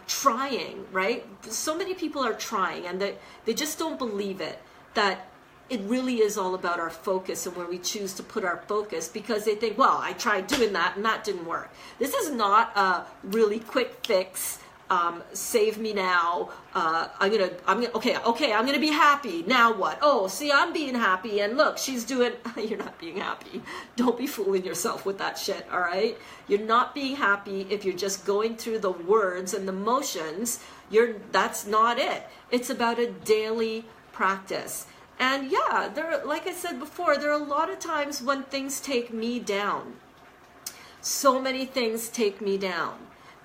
trying, right? So many people are trying and they just don't believe it, that it really is all about our focus and where we choose to put our focus, because they think, well, I tried doing that and that didn't work. This is not a really quick fix. Save me now. I'm gonna be happy. Now what? Oh, see, I'm being happy, and look, she's doing. You're not being happy. Don't be fooling yourself with that shit. All right, you're not being happy if you're just going through the words and the motions. That's not it. It's about a daily practice. And yeah, like I said before, there are a lot of times when things take me down. So many things take me down.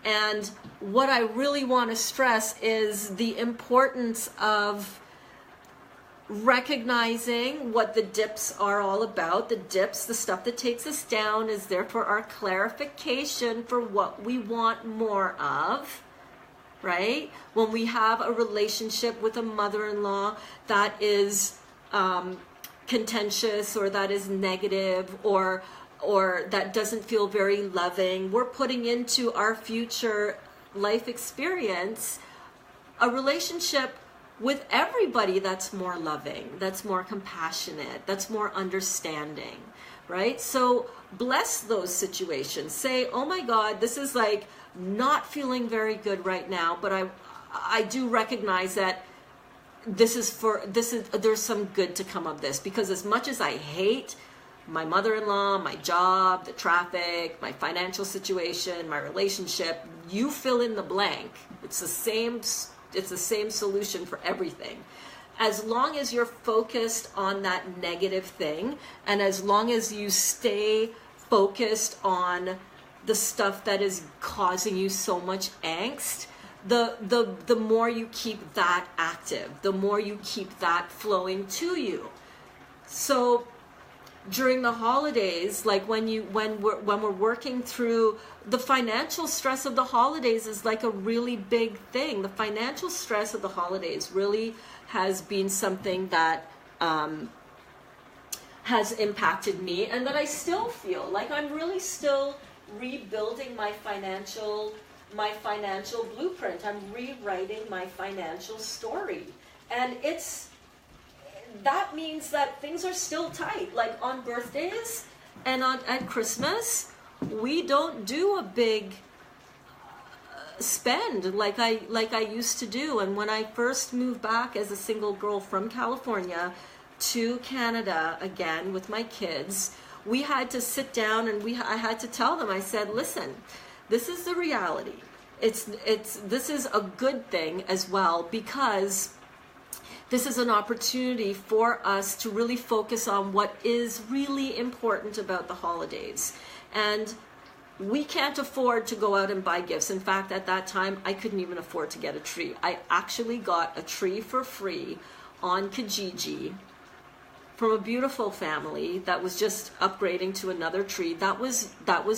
And what I really want to stress is the importance of recognizing what the dips are all about. The dips, the stuff that takes us down, is there for our clarification for what we want more of, right? When we have a relationship with a mother-in-law that is contentious, or that is negative, or that doesn't feel very loving, we're putting into our future life experience a relationship with everybody that's more loving, that's more compassionate, that's more understanding, right? So bless those situations. Say, oh my God, this is like not feeling very good right now, but I do recognize that there's some good to come of this, because as much as I hate my mother-in-law, my job, the traffic, my financial situation, my relationship, you fill in the blank. It's the same solution for everything. As long as you're focused on that negative thing, and as long as you stay focused on the stuff that is causing you so much angst, the more you keep that active, the more you keep that flowing to you. So during the holidays, like when we're working through the financial stress of the holidays, is like a really big thing. The financial stress of the holidays really has been something that has impacted me, and that I still feel like I'm really still rebuilding my financial blueprint. I'm rewriting my financial story, and that means that things are still tight. Like on birthdays and at Christmas, we don't do a big spend like I used to do. And when I first moved back as a single girl from California to Canada again with my kids, we had to sit down and I had to tell them, I said, listen, this is the reality. This is a good thing as well, because this is an opportunity for us to really focus on what is really important about the holidays. And we can't afford to go out and buy gifts. In fact, at that time, I couldn't even afford to get a tree. I actually got a tree for free on Kijiji from a beautiful family that was just upgrading to another tree. That was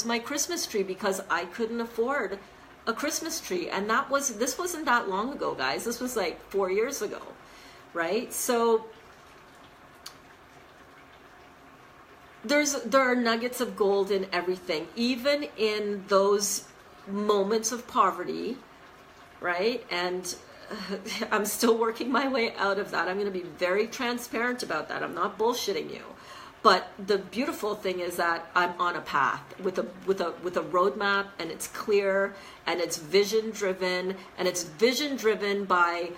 my Christmas tree, because I couldn't afford a Christmas tree. And this wasn't that long ago, guys. This was like 4 years ago. Right? So there are nuggets of gold in everything, even in those moments of poverty, right? And I'm still working my way out of that. I'm going to be very transparent about that. I'm not bullshitting you. But the beautiful thing is that I'm on a path with a roadmap, and it's clear, and it's vision driven, and it's vision driven by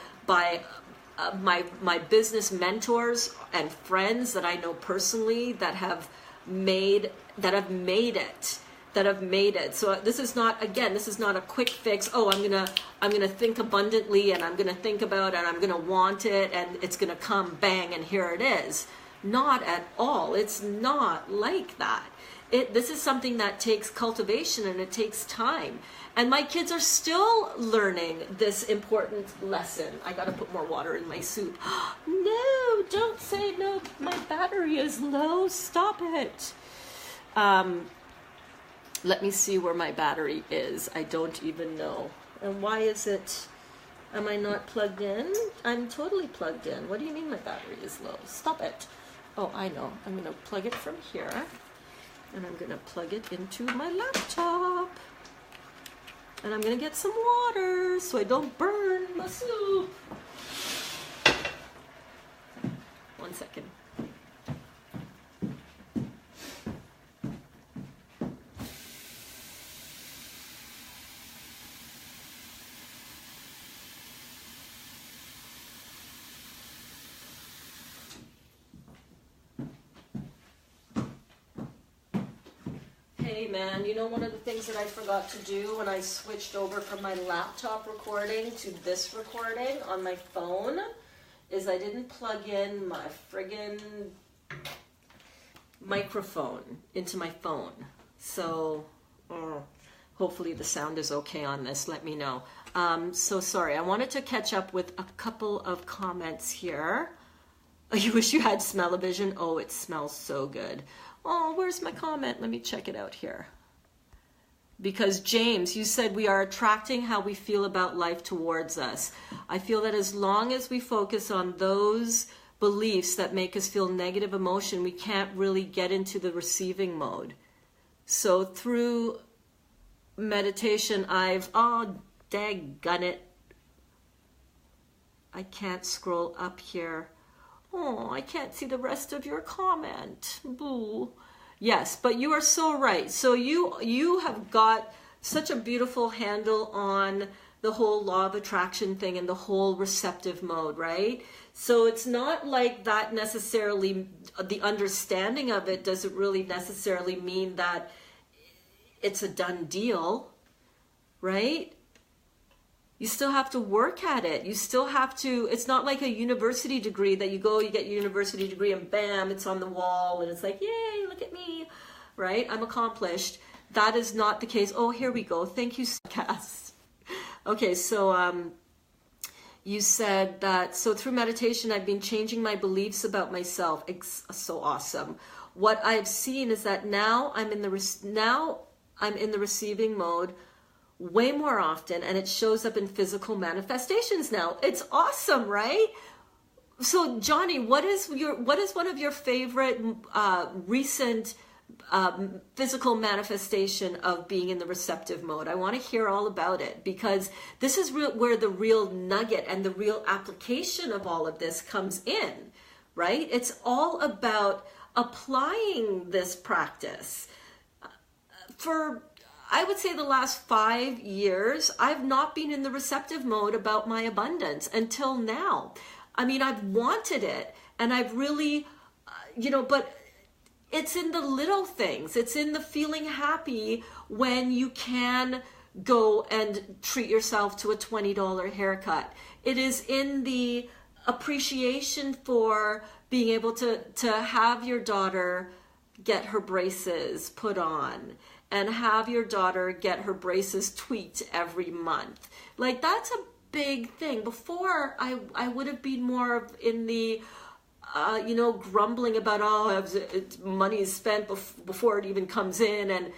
my business mentors and friends that I know personally that have made it. So this is not a quick fix. Oh, I'm gonna think abundantly, and I'm gonna think about it, and I'm gonna want it, and it's gonna come bang, and here it is. Not at all. It's not like that. This is something that takes cultivation, and it takes time. And my kids are still learning this important lesson. I gotta put more water in my soup. No, don't say no. My battery is low. Stop it. Let me see where my battery is. I don't even know. And why is it, am I not plugged in? I'm totally plugged in. What do you mean my battery is low? Stop it. Oh, I know. I'm going to plug it from here. And I'm going to plug it into my laptop. And I'm going to get some water so I don't burn my soup. 1 second. Hey man, you know one of the things that I forgot to do when I switched over from my laptop recording to this recording on my phone is I didn't plug in my friggin' microphone into my phone. So hopefully the sound is okay on this. Let me know. So sorry, I wanted to catch up with a couple of comments here. Oh, you wish you had smell-o-vision? Oh, it smells so good. Oh, where's my comment? Let me check it out here. Because James, you said we are attracting how we feel about life towards us. I feel that as long as we focus on those beliefs that make us feel negative emotion, we can't really get into the receiving mode. So through meditation, oh, daggone it. I can't scroll up here. Oh, I can't see the rest of your comment. Boo. Yes, but you are so right. So you have got such a beautiful handle on the whole law of attraction thing and the whole receptive mode, right? So it's not like that necessarily, the understanding of it doesn't really necessarily mean that it's a done deal, right? You still have to work at it. You still have to, it's not like a university degree that you go, you get your university degree and bam, it's on the wall and it's like, yay, look at me, right? I'm accomplished. That is not the case. Oh, here we go. Thank you, Cass. Okay, so you said that, so through meditation, I've been changing my beliefs about myself. It's so awesome. What I've seen is that now I'm in the receiving mode way more often, and it shows up in physical manifestations now. It's awesome, right? So Johnny, what is one of your favorite recent physical manifestation of being in the receptive mode? I want to hear all about it, because this is where the real nugget and the real application of all of this comes in, right? It's all about applying this practice. For I would say the last 5 years, I've not been in the receptive mode about my abundance until now. I mean, I've wanted it, and I've really, but it's in the little things. It's in the feeling happy when you can go and treat yourself to a $20 haircut. It is in the appreciation for being able to have your daughter get her braces put on, and have your daughter get her braces tweaked every month. Like, that's a big thing. Before, I would have been more in the, grumbling about, money is spent before it even comes in. And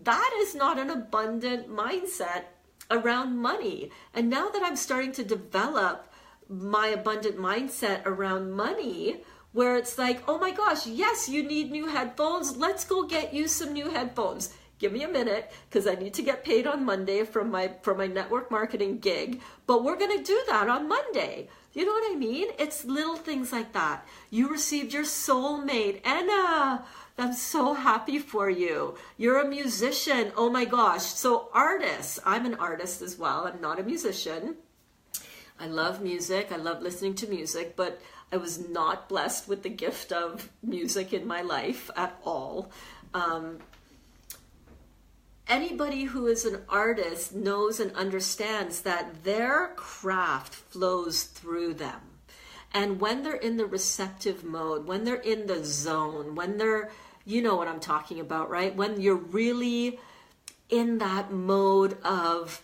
that is not an abundant mindset around money. And now that I'm starting to develop my abundant mindset around money, where it's like, oh my gosh, yes, you need new headphones. Let's go get you some new headphones. Give me a minute, because I need to get paid on Monday from my network marketing gig. But we're going to do that on Monday. You know what I mean? It's little things like that. You received your soulmate. Anna, I'm so happy for you. You're a musician. Oh my gosh. So artists. I'm an artist as well. I'm not a musician. I love music. I love listening to music, but I was not blessed with the gift of music in my life at all. Anybody who is an artist knows and understands that their craft flows through them. And when they're in the receptive mode, when they're in the zone, when they're, you know what I'm talking about, right? When you're really in that mode of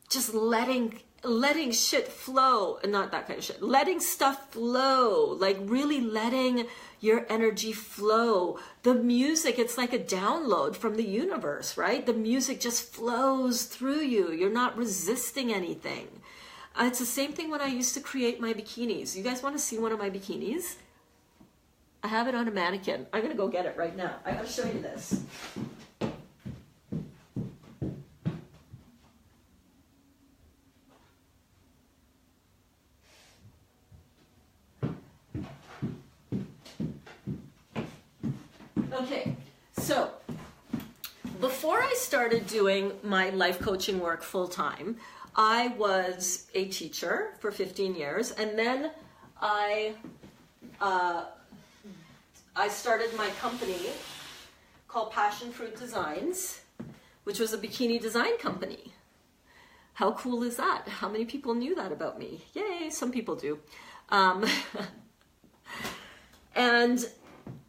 just letting letting shit flow, not that kind of shit, letting stuff flow, like really letting your energy flow. The music, it's like a download from the universe, right? The music just flows through you. You're not resisting anything. It's the same thing when I used to create my bikinis. You guys want to see one of my bikinis? I have it on a mannequin. I'm going to go get it right now. I got to show you this. Okay, so before I started doing my life coaching work full time, I was a teacher for 15 years, and then I started my company called Passion Fruit Designs, which was a bikini design company. How cool is that? How many people knew that about me? Yay, some people do. And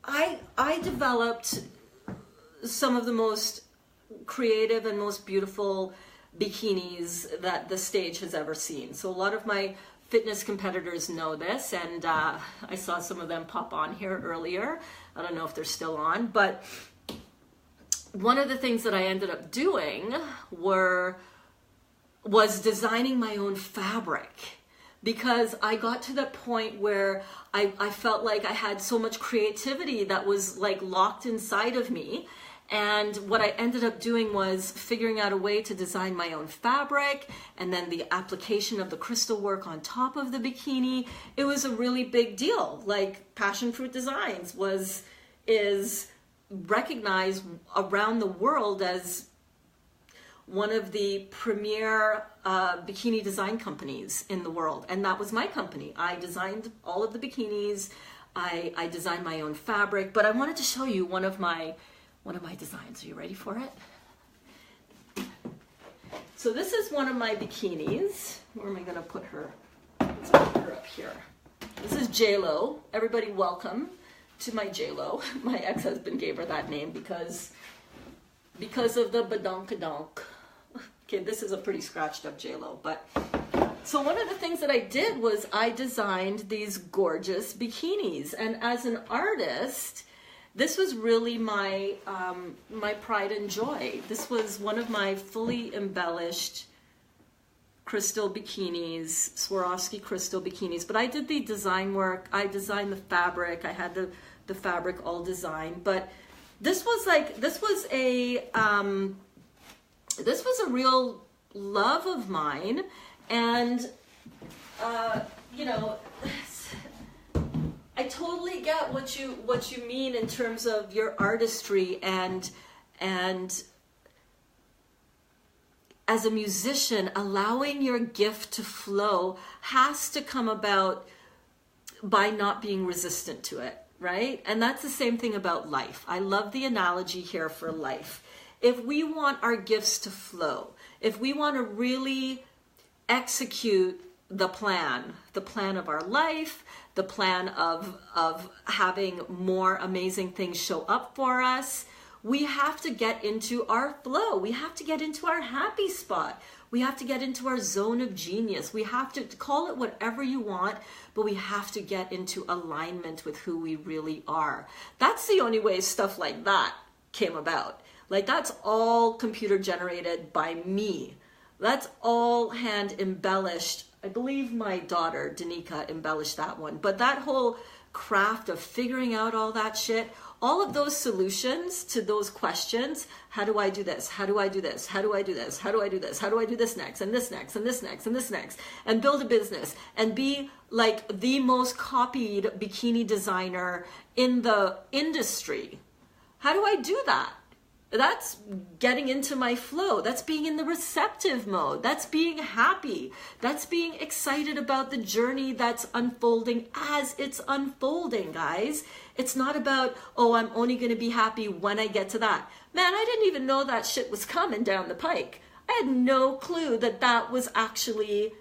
I developed some of the most creative and most beautiful bikinis that the stage has ever seen. So a lot of my fitness competitors know this, and I saw some of them pop on here earlier. I don't know if they're still on, but one of the things that I ended up doing was designing my own fabric, because I got to the point where I felt like I had so much creativity that was like locked inside of me. And what I ended up doing was figuring out a way to design my own fabric, and then the application of the crystal work on top of the bikini. It was a really big deal. Like Passion Fruit Designs is recognized around the world as one of the premier bikini design companies in the world. And that was my company. I designed all of the bikinis. I designed my own fabric, but I wanted to show you one of my designs. Are you ready for it? So this is one of my bikinis. Where am I gonna put her? Let's put her up here. This is J-Lo. Everybody welcome to my J-Lo. My ex-husband gave her that name because of the badonkadonk. Okay, this is a pretty scratched up J-Lo, but so one of the things that I did was I designed these gorgeous bikinis, and as an artist, this was really my my pride and joy. This was one of my fully embellished crystal bikinis, Swarovski crystal bikinis, but I did the design work. I designed the fabric. I had the fabric all designed, but this was a real love of mine, and you know, I totally get what you mean in terms of your artistry, and as a musician, allowing your gift to flow has to come about by not being resistant to it, right? And that's the same thing about life. I love the analogy here for life. If we want our gifts to flow, if we want to really execute the plan of our life, the plan of having more amazing things show up for us, we have to get into our flow. We have to get into our happy spot. We have to get into our zone of genius. We have to call it whatever you want, but we have to get into alignment with who we really are. That's the only way stuff like that came about. Like, that's all computer generated by me. That's all hand embellished. I believe my daughter, Danica, embellished that one. But that whole craft of figuring out all that shit, all of those solutions to those questions, how do I do this? How do I do this? How do I do this? How do I do this? How do I do this next? And this next, and this next, and this next, and build a business and be like the most copied bikini designer in the industry. How do I do that? That's getting into my flow. That's being in the receptive mode. That's being happy. That's being excited about the journey that's unfolding as it's unfolding, guys. It's not about, oh, I'm only going to be happy when I get to that. Man, I didn't even know that shit was coming down the pike. I had no clue that that was actually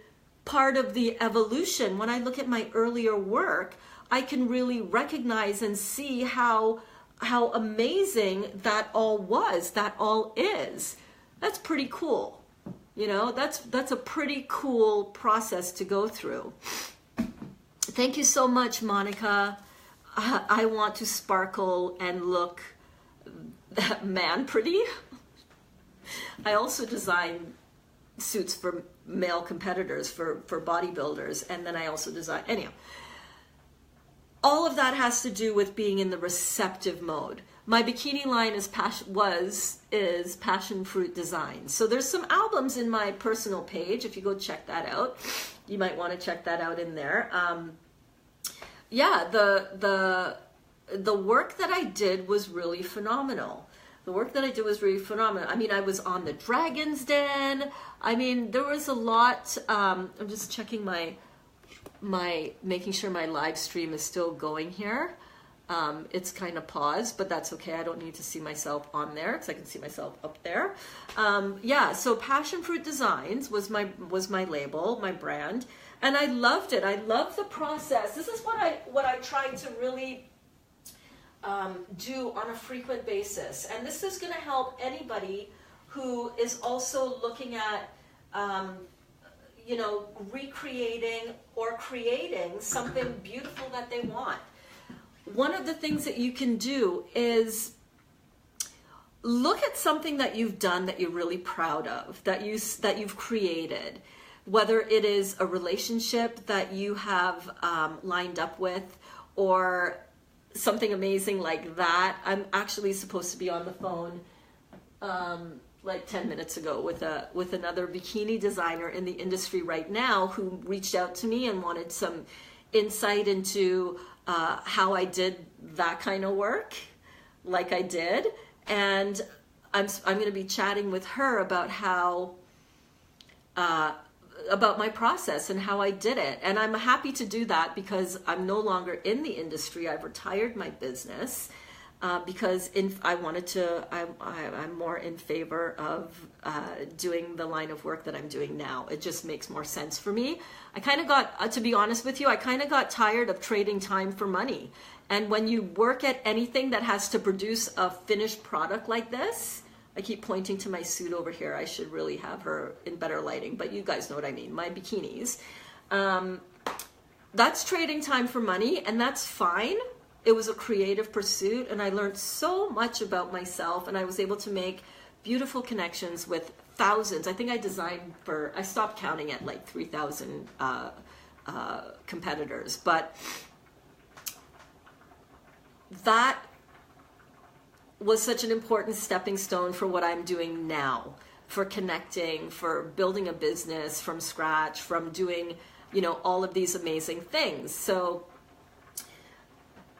part of the evolution. When I look at my earlier work, I can really recognize and see how amazing that all was, that all is. That's pretty cool. You know, that's a pretty cool process to go through. Thank you so much, Monica. I want to sparkle and look man pretty. I also design suits for male competitors, for bodybuilders, and then I also design, anyhow. All of that has to do with being in the receptive mode. My bikini line is Passion Fruit Design. So there's some albums in my personal page. If you go check that out, you might want to check that out in there. Yeah, the work that I did was really phenomenal. The work that I did was really phenomenal. I mean, I was on the Dragon's Den. I mean, there was a lot. I'm just checking making sure my live stream is still going here. It's kind of paused, but that's okay. I don't need to see myself on there because I can see myself up there. Yeah, so Passion Fruit Designs was my label, my brand, and I loved it. I loved the process. This is what I tried to really do on a frequent basis, and this is going to help anybody who is also looking at you know, recreating or creating something beautiful that they want. One of the things that you can do is look at something that you've done that you're really proud of, that you've created, whether it is a relationship that you have lined up with, or something amazing like that. I'm actually supposed to be on the phone like 10 minutes ago with another bikini designer in the industry right now who reached out to me and wanted some insight into how I did that kind of work like I did. And I'm going to be chatting with her about how about my process and how I did it. And I'm happy to do that because I'm no longer in the industry. I've retired my business because I'm more in favor of doing the line of work that I'm doing now. It just makes more sense for me. I kind of got, to be honest with you, I kind of got tired of trading time for money. And when you work at anything that has to produce a finished product like this, I keep pointing to my suit over here. I should really have her in better lighting, but you guys know what I mean, my bikinis. That's trading time for money, and that's fine. It was a creative pursuit, and I learned so much about myself, and I was able to make beautiful connections with thousands. I think I stopped counting at like 3,000 competitors, but that was such an important stepping stone for what I'm doing now, for connecting, for building a business from scratch, from doing, you know, all of these amazing things. So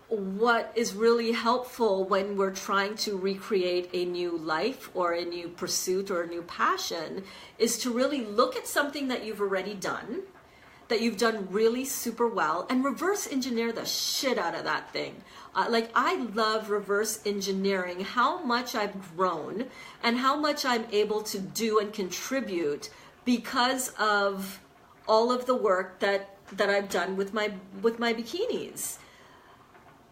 what is really helpful when we're trying to recreate a new life or a new pursuit or a new passion is to really look at something that you've already done, that you've done really super well, and reverse engineer the shit out of that thing. Like, I love reverse engineering how much I've grown and how much I'm able to do and contribute because of all of the work that I've done with my bikinis.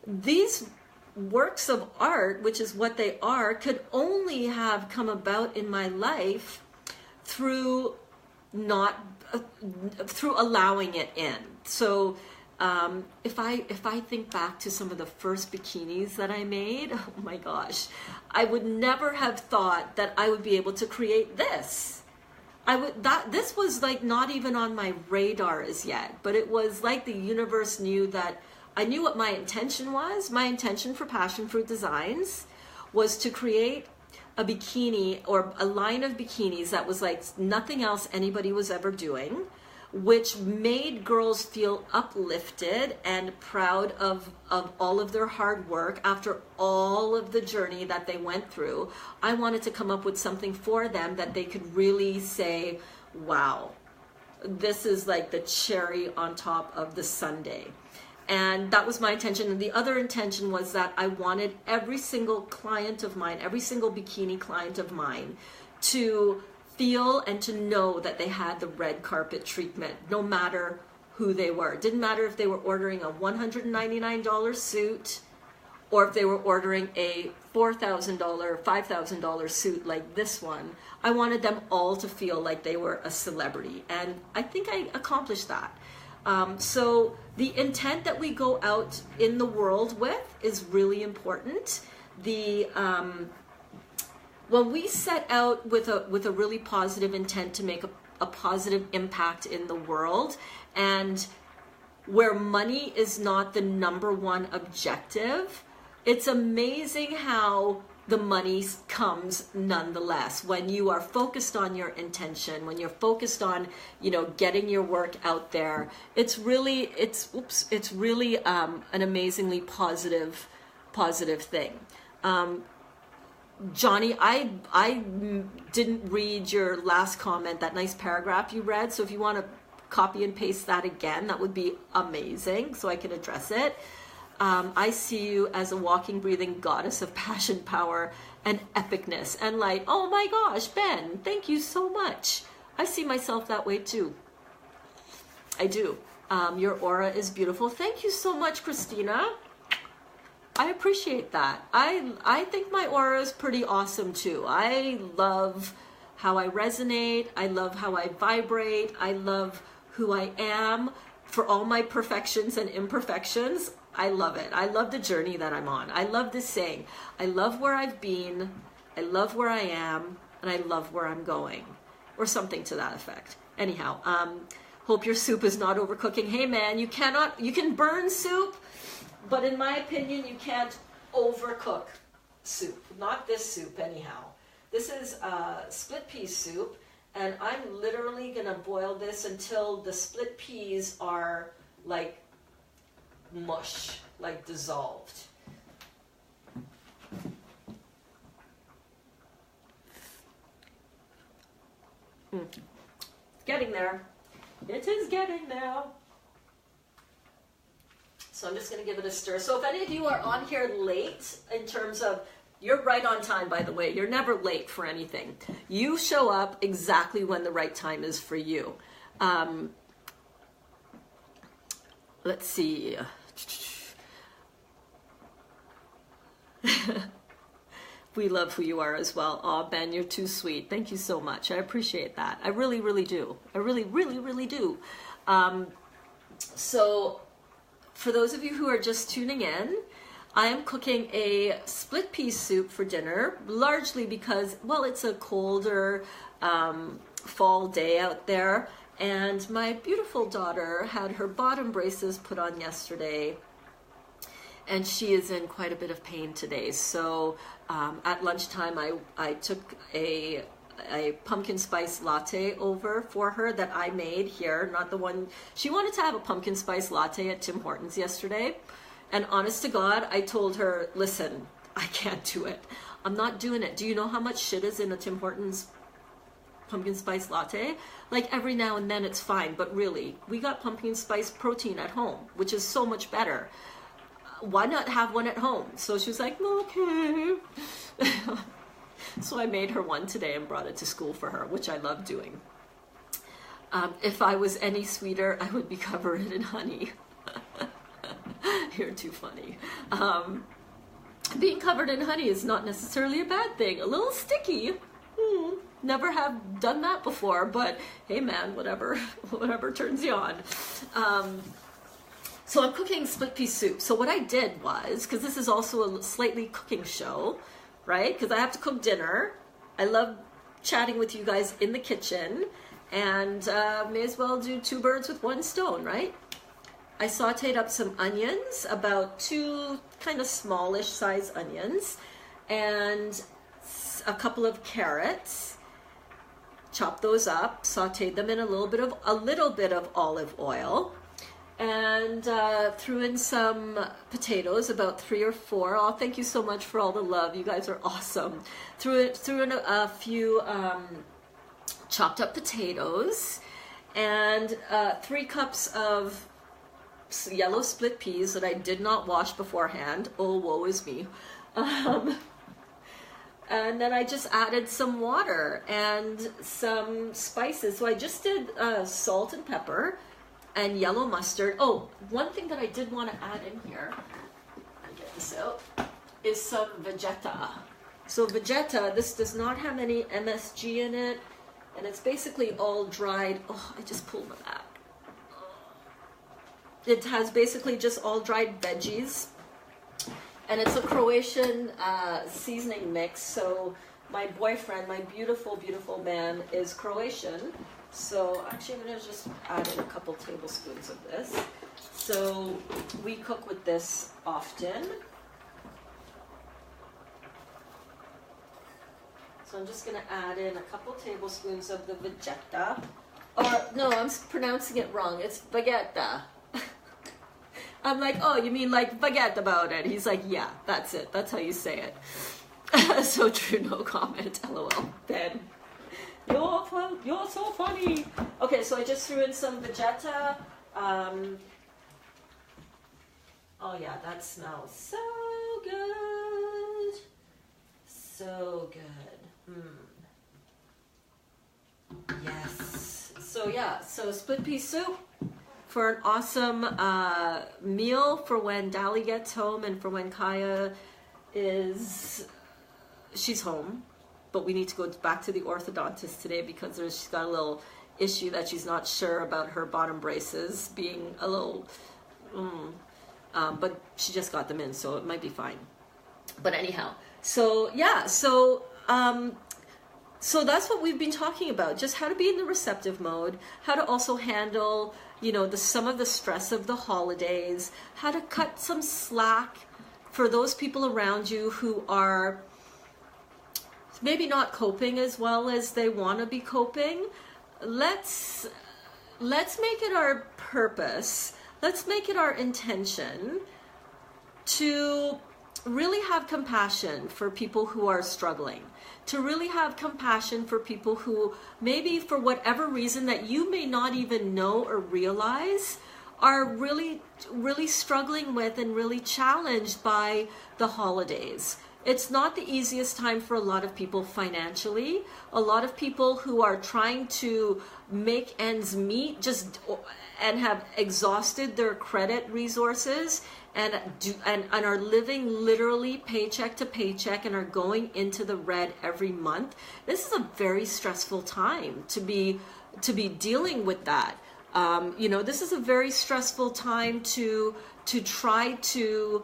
These works of art, which is what they are, could only have come about in my life through allowing it in. So if I think back to some of the first bikinis that I made, oh my gosh, I would never have thought that I would be able to create this. This was like not even on my radar as yet, but it was like the universe knew that I knew what my intention was. My intention for Passion Fruit Designs was to create a bikini or a line of bikinis that was like nothing else anybody was ever doing, which made girls feel uplifted and proud of all of their hard work after all of the journey that they went through. I wanted to come up with something for them that they could really say, wow, this is like the cherry on top of the sundae. And that was my intention. And the other intention was that I wanted every single client of mine, every single bikini client of mine, to feel and to know that they had the red carpet treatment, no matter who they were. It didn't matter if they were ordering a $199 suit or if they were ordering a $4,000, $5,000 suit like this one. I wanted them all to feel like they were a celebrity, and I think I accomplished that. So the intent that we go out in the world with is really important. When we set out with a really positive intent to make a positive impact in the world, and where money is not the number one objective, it's amazing how the money comes nonetheless. When you are focused on your intention, when you're focused on, getting your work out there, it's really an amazingly positive thing. Johnny, I didn't read your last comment, that nice paragraph you read. So if you want to copy and paste that again, that would be amazing, so I can address it. I see you as a walking, breathing goddess of passion, power, and epicness and light. Oh my gosh, Ben, thank you so much. I see myself that way too. I do. Your aura is beautiful. Thank you so much, Christina. I appreciate that. I think my aura is pretty awesome too. I love how I resonate. I love how I vibrate. I love who I am for all my perfections and imperfections. I love it. I love the journey that I'm on. I love this saying. I love where I've been. I love where I am, and I love where I'm going, or something to that effect. Anyhow, hope your soup is not overcooking. Hey man, you can burn soup, but in my opinion, you can't overcook soup. Not this soup anyhow. This is split pea soup, and I'm literally gonna boil this until the split peas are like mush, like dissolved. Getting there. It is getting there. So I'm just going to give it a stir. So if any of you are on here late, in terms of, you're right on time, by the way. You're never late for anything. You show up exactly when the right time is for you. Let's see. We love who you are as well. Oh, Ben, you're too sweet. Thank you so much. I appreciate that. I really, really do. I really, really, really do. So for those of you who are just tuning in, I am cooking a split pea soup for dinner, largely because, well, it's a colder fall day out there, and my beautiful daughter had her bottom braces put on yesterday, and she is in quite a bit of pain today. So at lunchtime, I took a pumpkin spice latte over for her that I made here, not the one. She wanted to have a pumpkin spice latte at Tim Hortons yesterday. And honest to God, I told her, listen, I can't do it. I'm not doing it. Do you know how much shit is in a Tim Hortons pumpkin spice latte? Like every now and then it's fine, but really, we got pumpkin spice protein at home, which is so much better. Why not have one at home? So she was like, okay. So I made her one today and brought it to school for her, which I love doing. If I was any sweeter, I would be covered in honey. You're too funny. Being covered in honey is not necessarily a bad thing. A little sticky. Never have done that before, but hey man, whatever turns you on. So I'm cooking split pea soup. So what I did was, because this is also a slightly cooking show, right? Because I have to cook dinner. I love chatting with you guys in the kitchen, and may as well do two birds with one stone, right? I sauteed up some onions, about 2 kind of smallish size onions, and a couple of carrots. Chopped those up, sauteed them in a little bit of olive oil, and threw in some potatoes, about 3 or 4. Oh, thank you so much for all the love. You guys are awesome. Threw in a few chopped up potatoes, and 3 cups of yellow split peas that I did not wash beforehand. Oh, woe is me. And then I just added some water and some spices. So I just did salt and pepper and yellow mustard. Oh, one thing that I did want to add in here, let me get this out, is some Vegeta. So Vegeta, this does not have any MSG in it, and it's basically all dried. Oh, I just pulled my back. It has basically just all dried veggies, and it's a Croatian seasoning mix. So my boyfriend, my beautiful, beautiful man, is Croatian. So actually I'm going to just add in a couple tablespoons of this. So we cook with this often. So I'm just going to add in a couple tablespoons of the Vegeta. Or, no, I'm pronouncing it wrong. It's Vegeta. I'm like, oh, you mean like baguette about it? He's like, yeah, that's it. That's how you say it. So true, no comment. LOL. Ben. You're so funny. Okay, so I just threw in some Vegeta. Oh yeah, that smells so good. So good. Yes. So yeah, so split pea soup for an awesome meal for when Dali gets home and for when Kaya she's home. But we need to go back to the orthodontist today because she's got a little issue that she's not sure about her bottom braces being a little, but she just got them in, so it might be fine. But anyhow, so yeah, so that's what we've been talking about, just how to be in the receptive mode, how to also handle, some of the stress of the holidays, how to cut some slack for those people around you who are maybe not coping as well as they want to be coping. Let's make it our purpose. Let's make it our intention to really have compassion for people who are struggling, to really have compassion for people who maybe for whatever reason that you may not even know or realize are really, really struggling with and really challenged by the holidays. It's not the easiest time for a lot of people financially. A lot of people who are trying to make ends meet and have exhausted their credit resources and are living literally paycheck to paycheck and are going into the red every month. This is a very stressful time to be dealing with that. This is a very stressful time to try to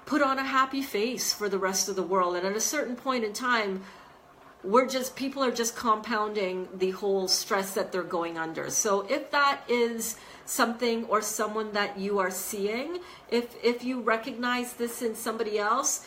put on a happy face for the rest of the world. And at a certain point in time, people are just compounding the whole stress that they're going under. So if that is something or someone that you are seeing, if you recognize this in somebody else,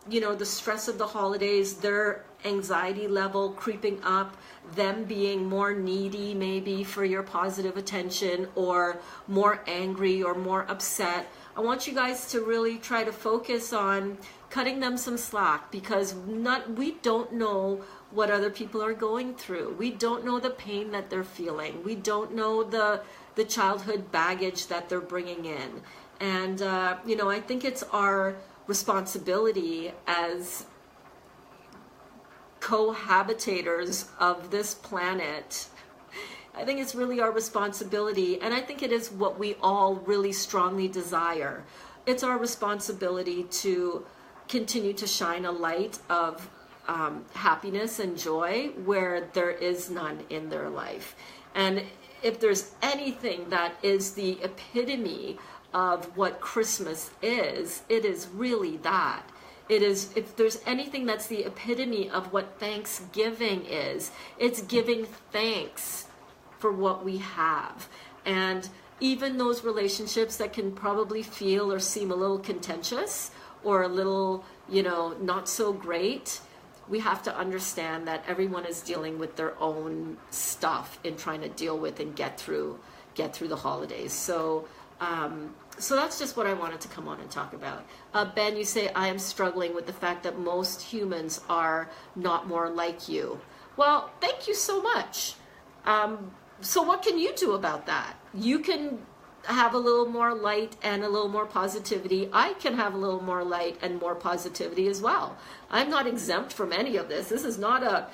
the stress of the holidays, their anxiety level creeping up, them being more needy maybe for your positive attention or more angry or more upset, I want you guys to really try to focus on cutting them some slack because we don't know what other people are going through. We don't know the pain that they're feeling. We don't know the childhood baggage that they're bringing in. And, I think it's our responsibility as cohabitators of this planet. I think it's really our responsibility, and I think it is what we all really strongly desire. It's our responsibility to continue to shine a light of happiness and joy where there is none in their life. And if there's anything that is the epitome of what Christmas is, it is really that. It is, if there's anything that's the epitome of what Thanksgiving is, it's giving thanks for what we have. And even those relationships that can probably feel or seem a little contentious or a little, not so great, we have to understand that everyone is dealing with their own stuff in trying to deal with and get through the holidays. So that's just what I wanted to come on and talk about. Ben, you say, I am struggling with the fact that most humans are not more like you. Well, thank you so much. So what can you do about that? You can have a little more light and a little more positivity. I can have a little more light and more positivity as well. I'm not exempt from any of this. This is not a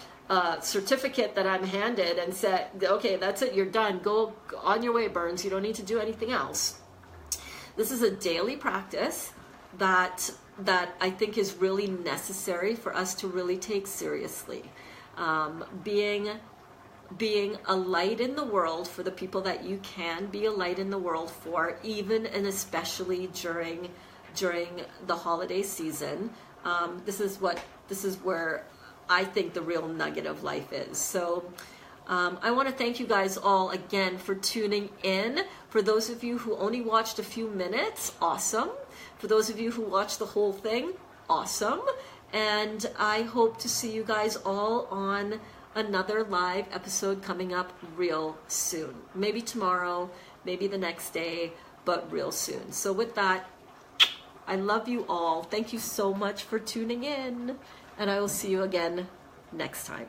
certificate that I'm handed and said, okay, that's it, you're done. Go on your way, Burns. You don't need to do anything else. This is a daily practice that that I think is really necessary for us to really take seriously. Being a light in the world for the people that you can be a light in the world for, even and especially during the holiday season. This is where I think the real nugget of life is. So I want to thank you guys all again for tuning in. For those of you who only watched a few minutes, awesome. For those of you who watched the whole thing, awesome. And I hope to see you guys all on another live episode coming up real soon. Maybe tomorrow, maybe the next day, but real soon. So with that, I love you all. Thank you so much for tuning in, and I will see you again next time.